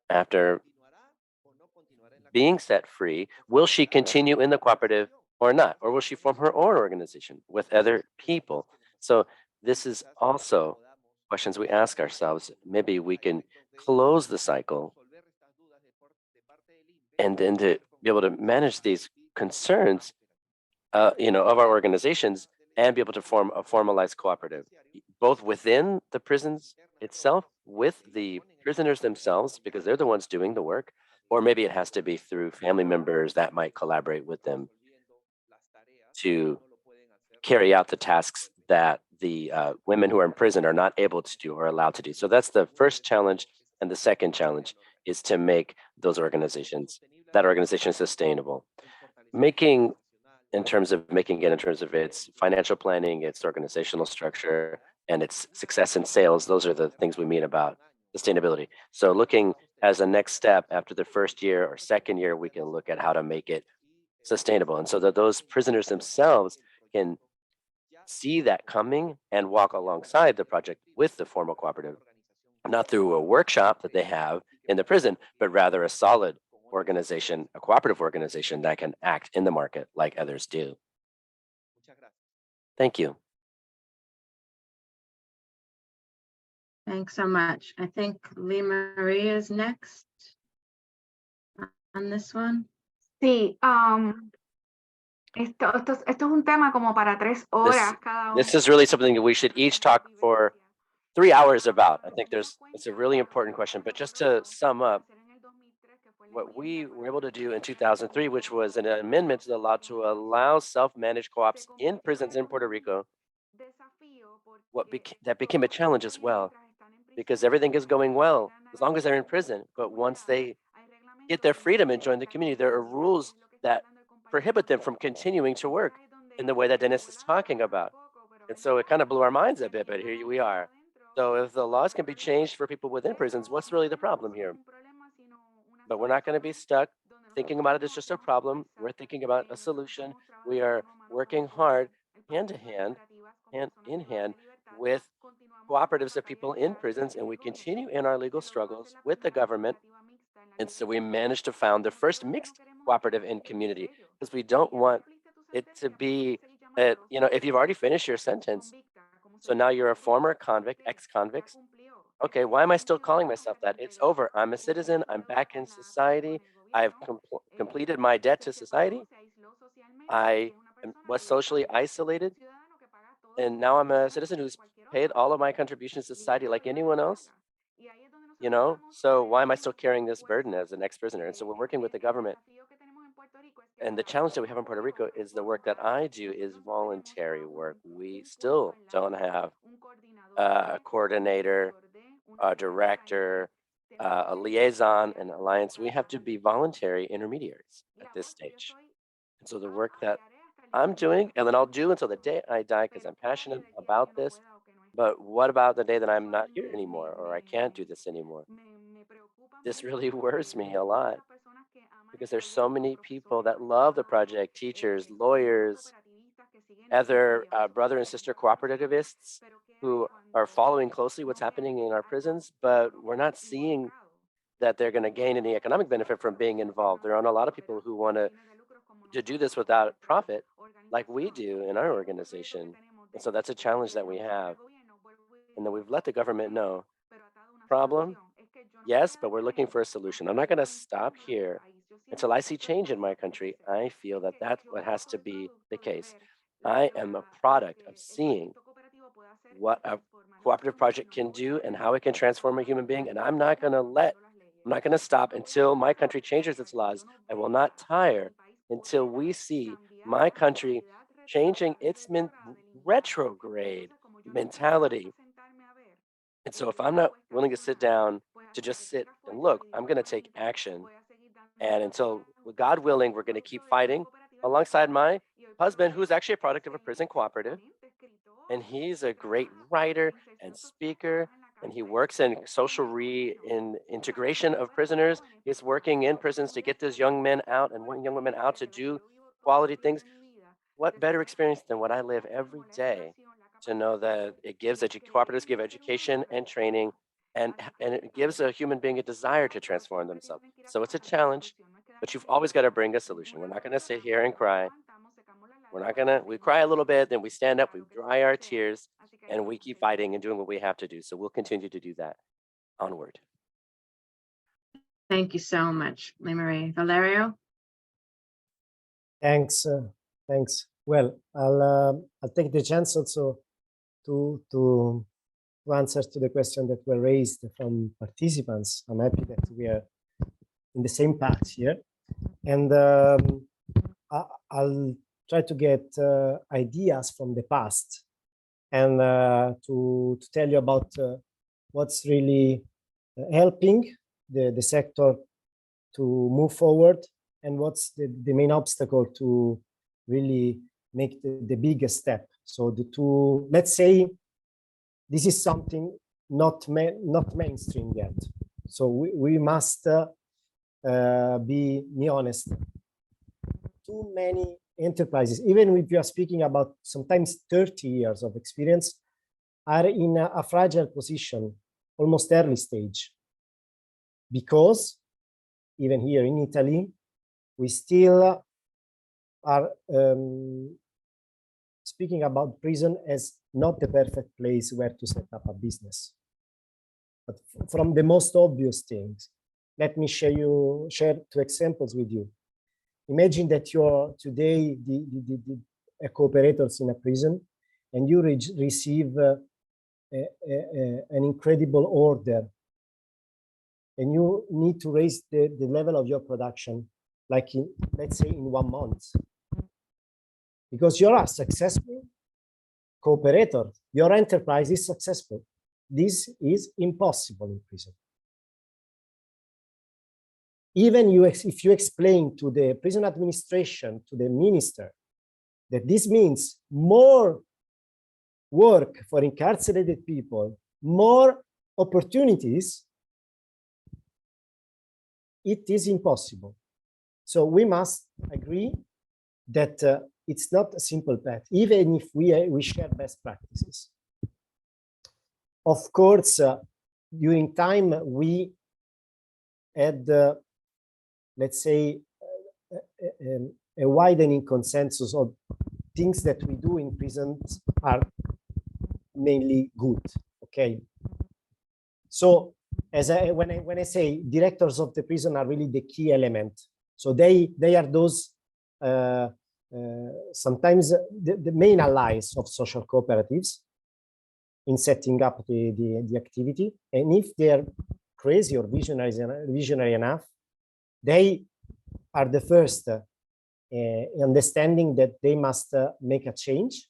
after being set free, will she continue in the cooperative or not? Or will she form her own organization with other people? So this is also questions we ask ourselves. Maybe we can close the cycle and then to be able to manage these concerns, of our organizations and be able to form a formalized cooperative, both within the prisons itself, with the prisoners themselves, because they're the ones doing the work, or maybe it has to be through family members that might collaborate with them to carry out the tasks that the women who are in prison are not able to do or allowed to do. So that's the first challenge. And the second challenge is to make that organization sustainable. Making it in terms of its financial planning, its organizational structure, and its success in sales, those are the things we mean about sustainability. So looking as a next step after the first year or second year, we can look at how to make it sustainable. And so that those prisoners themselves can see that coming and walk alongside the project with the formal cooperative, not through a workshop that they have in the prison, but rather a solid organization, a cooperative organization that can act in the market like others do. Thank you. Thanks so much. I think Lee Marie is next on this one. Sí, esto es un tema como para 3 horas cada uno. This is really something that we should each talk for 3 hours about. I think it's a really important question, but just to sum up, what we were able to do in 2003, which was an amendment to the law to allow self-managed co-ops in prisons in Puerto Rico, that became a challenge as well, because everything is going well as long as they're in prison. But once they get their freedom and join the community, there are rules that prohibit them from continuing to work in the way that Dennis is talking about. And so it kind of blew our minds a bit, but here we are. So if the laws can be changed for people within prisons, what's really the problem here? But we're not going to be stuck thinking about it as just a problem. We're thinking about a solution. We are working hard, hand in hand with cooperatives of people in prisons, and we continue in our legal struggles with the government. And so we managed to found the first mixed cooperative in community, because we don't want it to be, if you've already finished your sentence, so now you're a former convict, ex-convict. Okay, why am I still calling myself that? It's over. I'm a citizen. I'm back in society. I've completed my debt to society. I was socially isolated. And now I'm a citizen who's paid all of my contributions to society like anyone else. So why am I still carrying this burden as an ex-prisoner? And so we're working with the government. And the challenge that we have in Puerto Rico is the work that I do is voluntary work. We still don't have a coordinator, a director, a liaison, an alliance. We have to be voluntary intermediaries at this stage. And so the work that I'm doing, and then I'll do until the day I die, because I'm passionate about this. But what about the day that I'm not here anymore, or I can't do this anymore? This really worries me a lot, because there's so many people that love the project, teachers, lawyers, other brother and sister cooperativists who are following closely what's happening in our prisons, but we're not seeing that they're going to gain any economic benefit from being involved. There aren't a lot of people who want to do this without profit like we do in our organization. And so that's a challenge that we have. And then we've let the government know. Problem? Yes, but we're looking for a solution. I'm not going to stop here until I see change in my country. I feel that that's what has to be the case. I am a product of seeing what a cooperative project can do and how it can transform a human being. And I'm not going to stop until my country changes its laws. I will not tire until we see my country changing its retrograde mentality. And so if I'm not willing to sit down to just sit and look, I'm going to take action. And until, God willing, we're going to keep fighting alongside my husband, who's actually a product of a prison cooperative. And he's a great writer and speaker, and he works in social integration of prisoners. He's working in prisons to get those young men out and young women out to do quality things. What better experience than what I live every day to know that it gives cooperatives give education and training, and it gives a human being a desire to transform themselves. So it's a challenge, but you've always got to bring a solution. We're not going to sit here and cry. We cry a little bit, then we stand up, we dry our tears, and we keep fighting and doing what we have to do. So we'll continue to do that. Onward. Thank you so much, Lee Marie. Valerio? Thanks. Thanks. Well, I'll take the chance also to answer to the question that were raised from participants. I'm happy that we are in the same path here, and I'll try to get ideas from the past and to tell you about what's really helping the sector to move forward, and what's the main obstacle to really make the biggest step. So let's say this is something not mainstream yet. So we must be honest. Too many enterprises, even if you are speaking about sometimes 30 years of experience, are in a fragile position, almost early stage, because even here in Italy, we still are speaking about prison as not the perfect place where to set up a business. But from the most obvious things, let me share two examples with you. Imagine that you're today a cooperator in a prison, and you receive an incredible order, and you need to raise the level of your production, like let's say in 1 month, because you're a successful cooperator, your enterprise is successful. This is impossible in prison. Even if you explain to the prison administration, to the minister, that this means more work for incarcerated people, more opportunities, it is impossible. So we must agree that it's not a simple path, even if we share best practices. Of course, during time, we had, let's say, a widening consensus of things that we do in prisons are mainly good, okay? So when I say directors of the prison are really the key element, so they are those sometimes the main allies of social cooperatives in setting up the activity. And if they are crazy or visionary enough, they are the first understanding that they must make a change,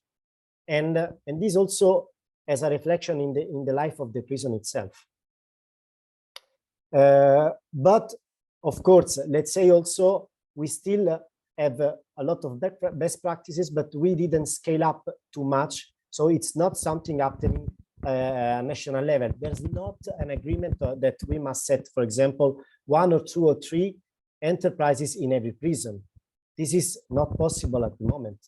and this also has a reflection in the life of the prison itself. But of course, let's say also we still have a lot of best practices, but we didn't scale up too much, so it's not something happening national level. There's not an agreement that we must set, for example, 1 or 2 or 3 enterprises in every prison. This is not possible at the moment.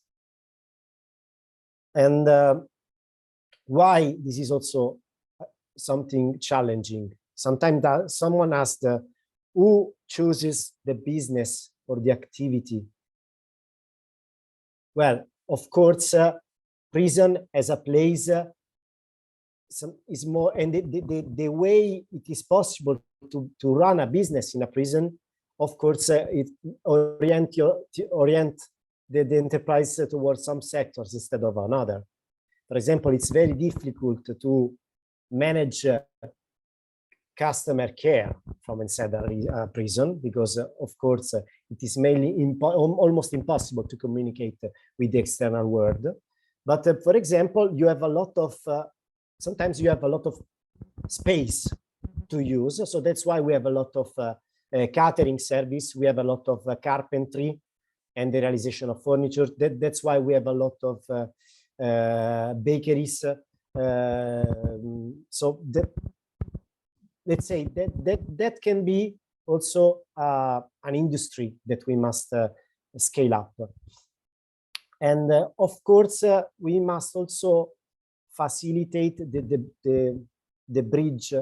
And why this is also something challenging. Sometimes someone asks, who chooses the business or the activity? Well, of course, prison as a place is more, and the way it is possible to run a business in a prison, of course, it orient the enterprise towards some sectors instead of another. For example, it's very difficult to manage customer care from inside a prison, because of course it is mainly almost impossible to communicate with the external world. But for example, you have a lot of sometimes you have a lot of space to use, so that's why we have a lot of catering service, we have a lot of carpentry and the realization of furniture. That's why we have a lot of bakeries. So let's say that can be also an industry that we must scale up. And of course, we must also facilitate the bridge,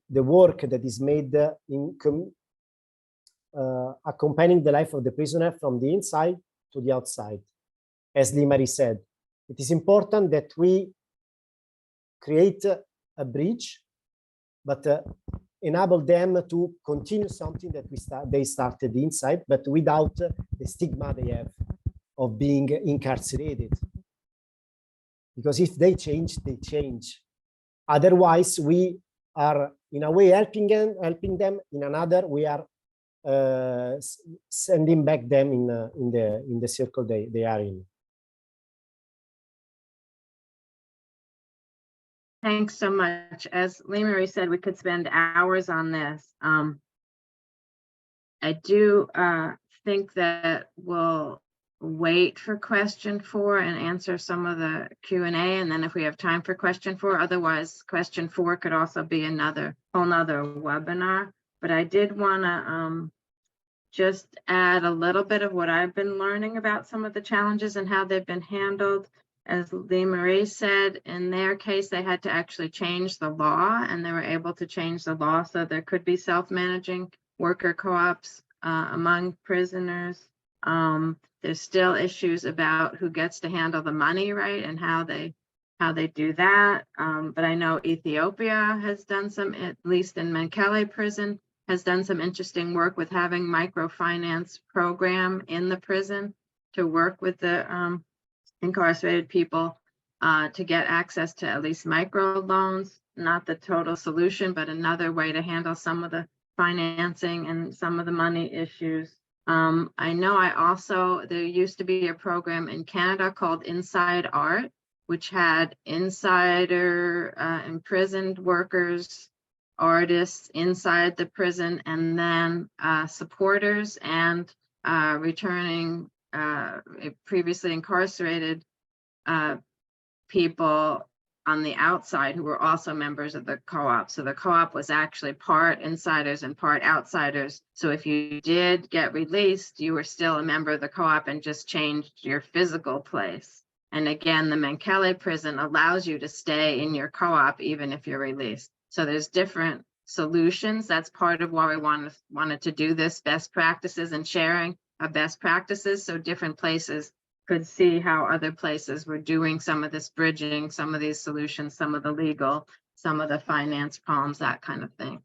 the work that is made in accompanying the life of the prisoner from the inside to the outside. As Limari said, it is important that we create a bridge, but enable them to continue something that they started inside, but without the stigma they have of being incarcerated. Because if they change, they change. Otherwise, we are in a way helping them. In another, we are sending back them in the circle they are in. Thanks so much. As Lee-Marie said, we could spend hours on this. I do think that we'll wait for question 4 and answer some of the Q&A, and then if we have time for question 4, otherwise question 4 could also be whole nother webinar. But I did want to just add a little bit of what I've been learning about some of the challenges and how they've been handled. As Lee-Marie said, in their case, they had to actually change the law, and they were able to change the law so there could be self-managing worker co-ops among prisoners. There's still issues about who gets to handle the money, right, and how they do that. But I know Ethiopia has done some, at least in Mengele prison, has done some interesting work with having microfinance program in the prison to work with the incarcerated people to get access to at least micro loans. Not the total solution, but another way to handle some of the financing and some of the money issues. I know there used to be a program in Canada called Inside Art, which had imprisoned workers, artists inside the prison, and then supporters and returning previously incarcerated people on the outside who were also members of the co-op. So the co-op was actually part insiders and part outsiders. So if you did get released, you were still a member of the co-op and just changed your physical place. And again, the Mengele prison allows you to stay in your co-op even if you're released. So there's different solutions. That's part of why we wanted to do this, best practices and sharing of best practices. So different places could see how other places were doing some of this bridging, some of these solutions, some of the legal, some of the finance problems, that kind of thing.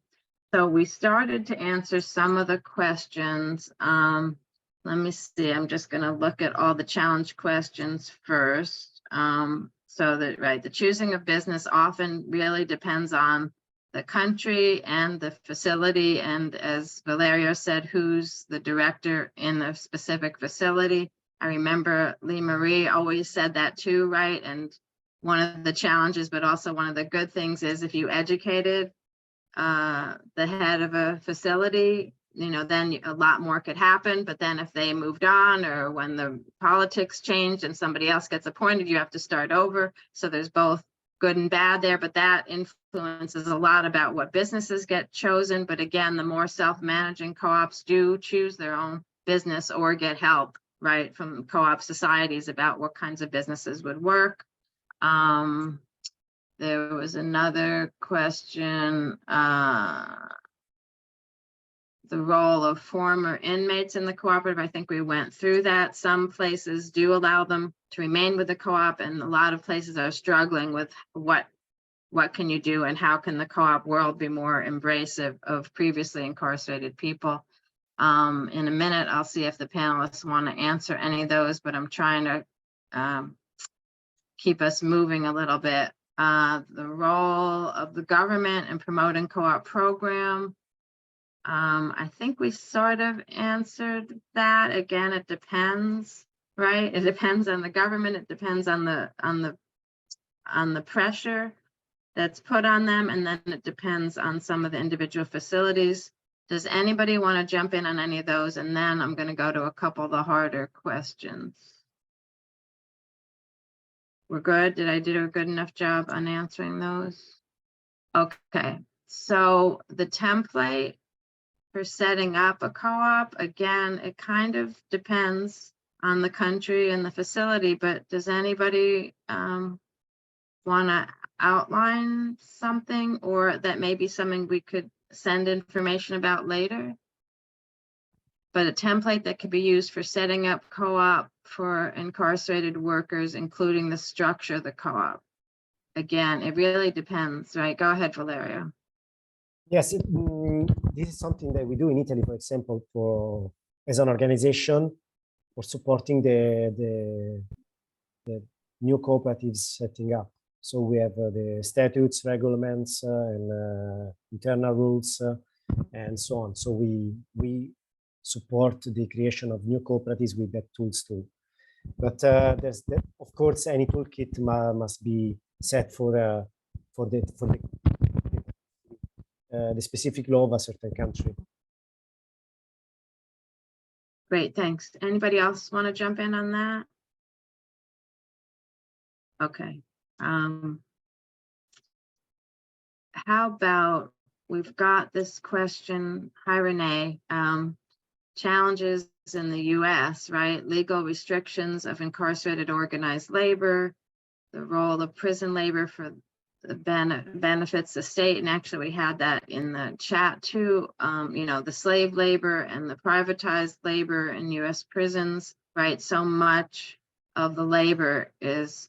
So we started to answer some of the questions. Let me see, I'm just going to look at all the challenge questions first. So that, right, the choosing of business often really depends on the country and the facility. And as Valerio said, who's the director in a specific facility. I remember Lee-Marie always said that too, right? And one of the challenges, but also one of the good things is if you educated the head of a facility, then a lot more could happen. But then if they moved on or when the politics changed and somebody else gets appointed, you have to start over. So there's both good and bad there, but that influences a lot about what businesses get chosen. But again, the more self-managing co-ops do choose their own business or get help, right, from co-op societies about what kinds of businesses would work. There was another question, the role of former inmates in the cooperative. I think we went through that. Some places do allow them to remain with the co-op, and a lot of places are struggling with what can you do and how can the co-op world be more embracive of previously incarcerated people. In a minute, I'll see if the panelists want to answer any of those, but I'm trying to keep us moving a little bit. The role of the government in promoting co-op program. I think we sort of answered that. Again, it depends, right? It depends on the government. It depends on the pressure that's put on them, and then it depends on some of the individual facilities. Does anybody want to jump in on any of those? And then I'm going to go to a couple of the harder questions. We're good? Did I do a good enough job on answering those? Okay, so the template for setting up a co-op, again, it kind of depends on the country and the facility, but does anybody want to outline something, or that may be something we could send information about later? But a template that could be used for setting up co-op for incarcerated workers, including the structure of the co-op. Again, it really depends, right? Go ahead, Valerio. Yes, this is something that we do in Italy, for example, as an organization for supporting the new cooperatives setting up. So we have the statutes, regulations, and internal rules, and so on. So we support the creation of new cooperatives with that tools too. But of course, any toolkit must be set for the specific law of a certain country. Great, thanks. Anybody else want to jump in on that? Okay. How about, we've got this question, hi Renee, challenges in the US, right? Legal restrictions of incarcerated organized labor, the role of prison labor for the benefits the state, and actually we had that in the chat too, you know, the slave labor and the privatized labor in US prisons, right? So much of the labor is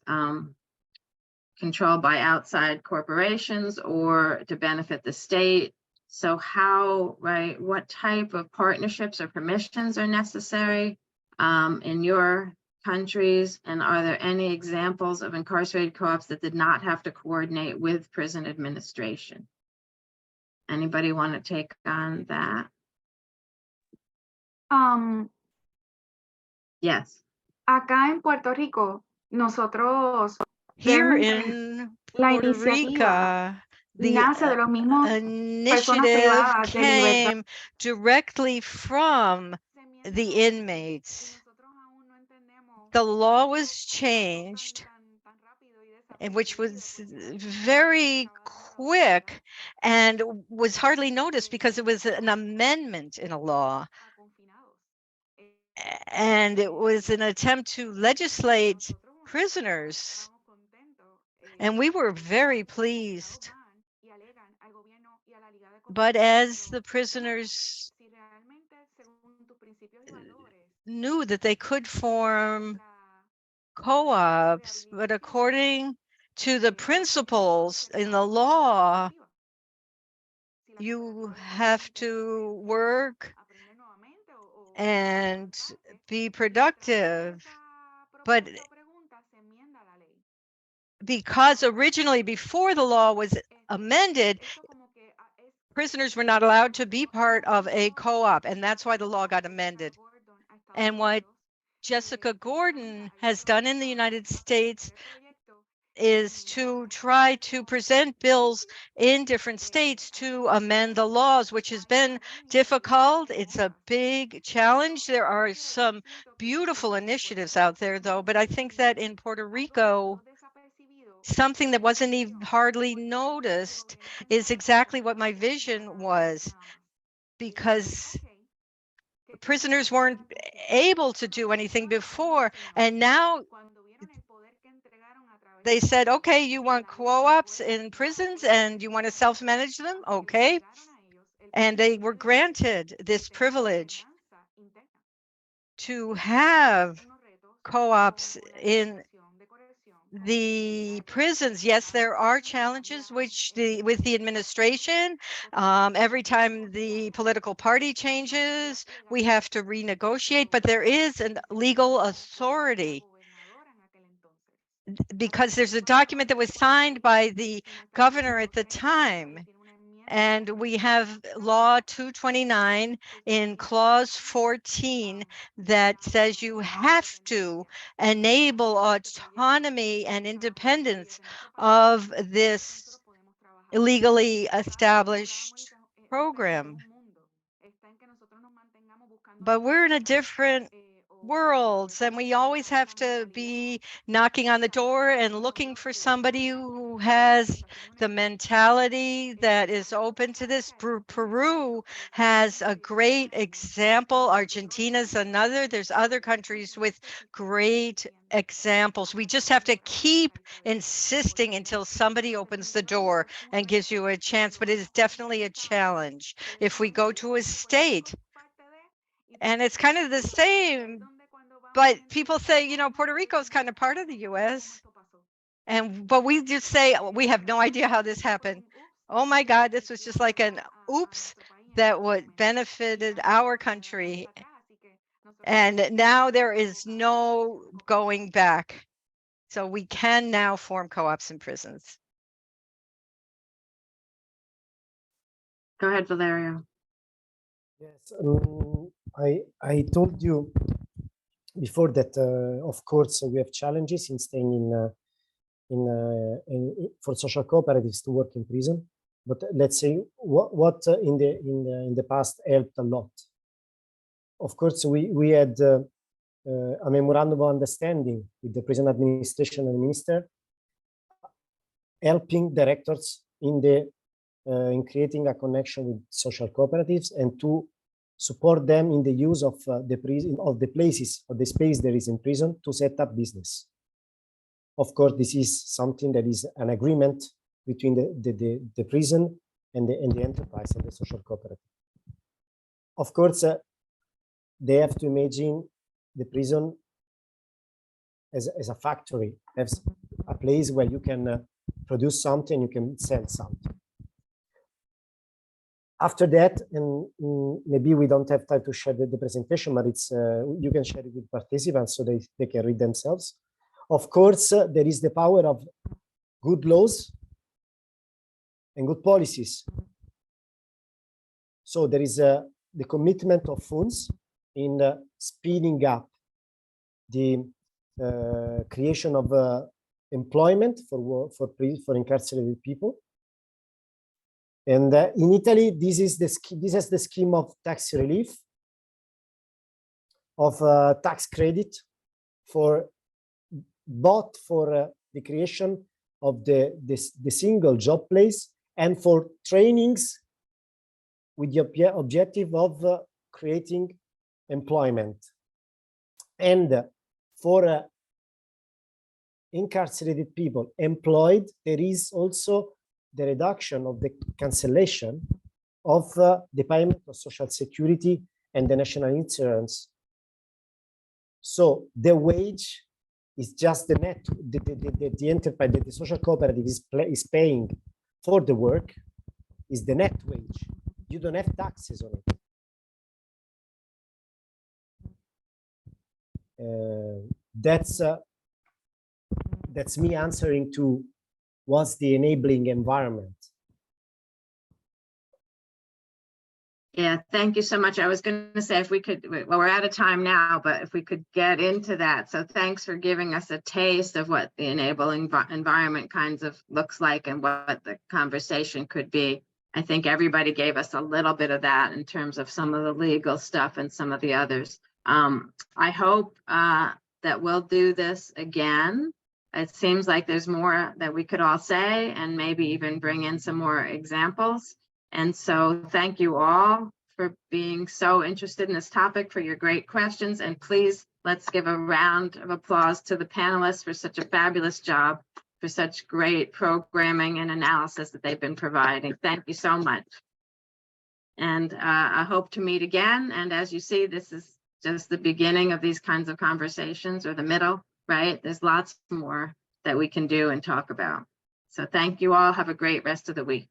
controlled by outside corporations or to benefit the state. So how, right, what type of partnerships or permissions are necessary in your countries? And are there any examples of incarcerated co-ops that did not have to coordinate with prison administration? Anybody want to take on that? Yes. Acá en Puerto Rico, nosotros Here realmente in la Puerto iniciativa Rico, the nace de los mismos personas initiative privadas de libertad. came directly from the inmates. The law was changed, and which was very quick and was hardly noticed because it was an amendment in a law. And it was an attempt to legislate prisoners. And we were very pleased. But as the prisoners knew that they could form co-ops, but according to the principles in the law, you have to work and be productive. But because originally, before the law was amended, prisoners were not allowed to be part of a co-op, and that's why the law got amended. And what Jessica Gordon has done in the United States is to try to present bills in different states to amend the laws, which has been difficult. It's a big challenge. There are some beautiful initiatives out there, though, but I think that in Puerto Rico, something that wasn't even hardly noticed is exactly what my vision was, because prisoners weren't able to do anything before, and now they said, okay, you want co-ops in prisons and you want to self-manage them? Okay. And they were granted this privilege to have co-ops in the prisons. Yes, there are challenges with the administration. Every time the political party changes, we have to renegotiate, but there is a legal authority, because there's a document that was signed by the governor at the time. And we have law 229 in clause 14 that says you have to enable autonomy and independence of this illegally established program. But we're in a different worlds, and we always have to be knocking on the door and looking for somebody who has the mentality that is open to this. Peru has a great example. Argentina's another. There's other countries with great examples. We just have to keep insisting until somebody opens the door and gives you a chance, but it is definitely a challenge. If we go to a state, and it's kind of the same, but people say, you know, Puerto Rico is kind of part of the US. But we just say, we have no idea how this happened. oh my God, this was just like an oops that would benefited our country. And now there is no going back. So we can now form co-ops in prisons. Go ahead, Valerio. Yes, I told you before that, of course, we have challenges in staying for social cooperatives to work in prison. But let's say what in the past helped a lot. Of course, we had a memorandum of understanding with the prison administration and minister, helping directors in creating a connection with social cooperatives and to support them in the use of the space there is in prison to set up business. Of course, this is something that is an agreement between the prison and the enterprise and the social cooperative. Of course, they have to imagine the prison as a factory, as a place where you can produce something, you can sell something. After that, and maybe we don't have time to share the presentation, but it's you can share it with participants so they can read themselves. Of course, there is the power of good laws and good policies. So there is the commitment of funds in speeding up the creation of employment for incarcerated people. And in Italy, this is the scheme of tax relief, of tax credit for both for the creation of the single job place and for trainings with the objective of creating employment. And for incarcerated people employed, there is also the reduction of the cancellation of the payment of social security and the national insurance. So the wage is just the net, the enterprise that the social cooperative is paying for the work is the net wage. You don't have taxes on it. That's me answering to what's the enabling environment. Yeah, thank you so much. I was going to say if we could, well, we're out of time now, but if we could get into that. So thanks for giving us a taste of what the enabling environment kinds of looks like and what the conversation could be. I think everybody gave us a little bit of that in terms of some of the legal stuff and some of the others. I hope that we'll do this again. It seems like there's more that we could all say and maybe even bring in some more examples. And so thank you all for being so interested in this topic, for your great questions. And please, let's give a round of applause to the panelists for such a fabulous job, for such great programming and analysis that they've been providing. Thank you so much. And I hope to meet again. And as you see, this is just the beginning of these kinds of conversations, or the middle, right? There's lots more that we can do and talk about. So thank you all. Have a great rest of the week.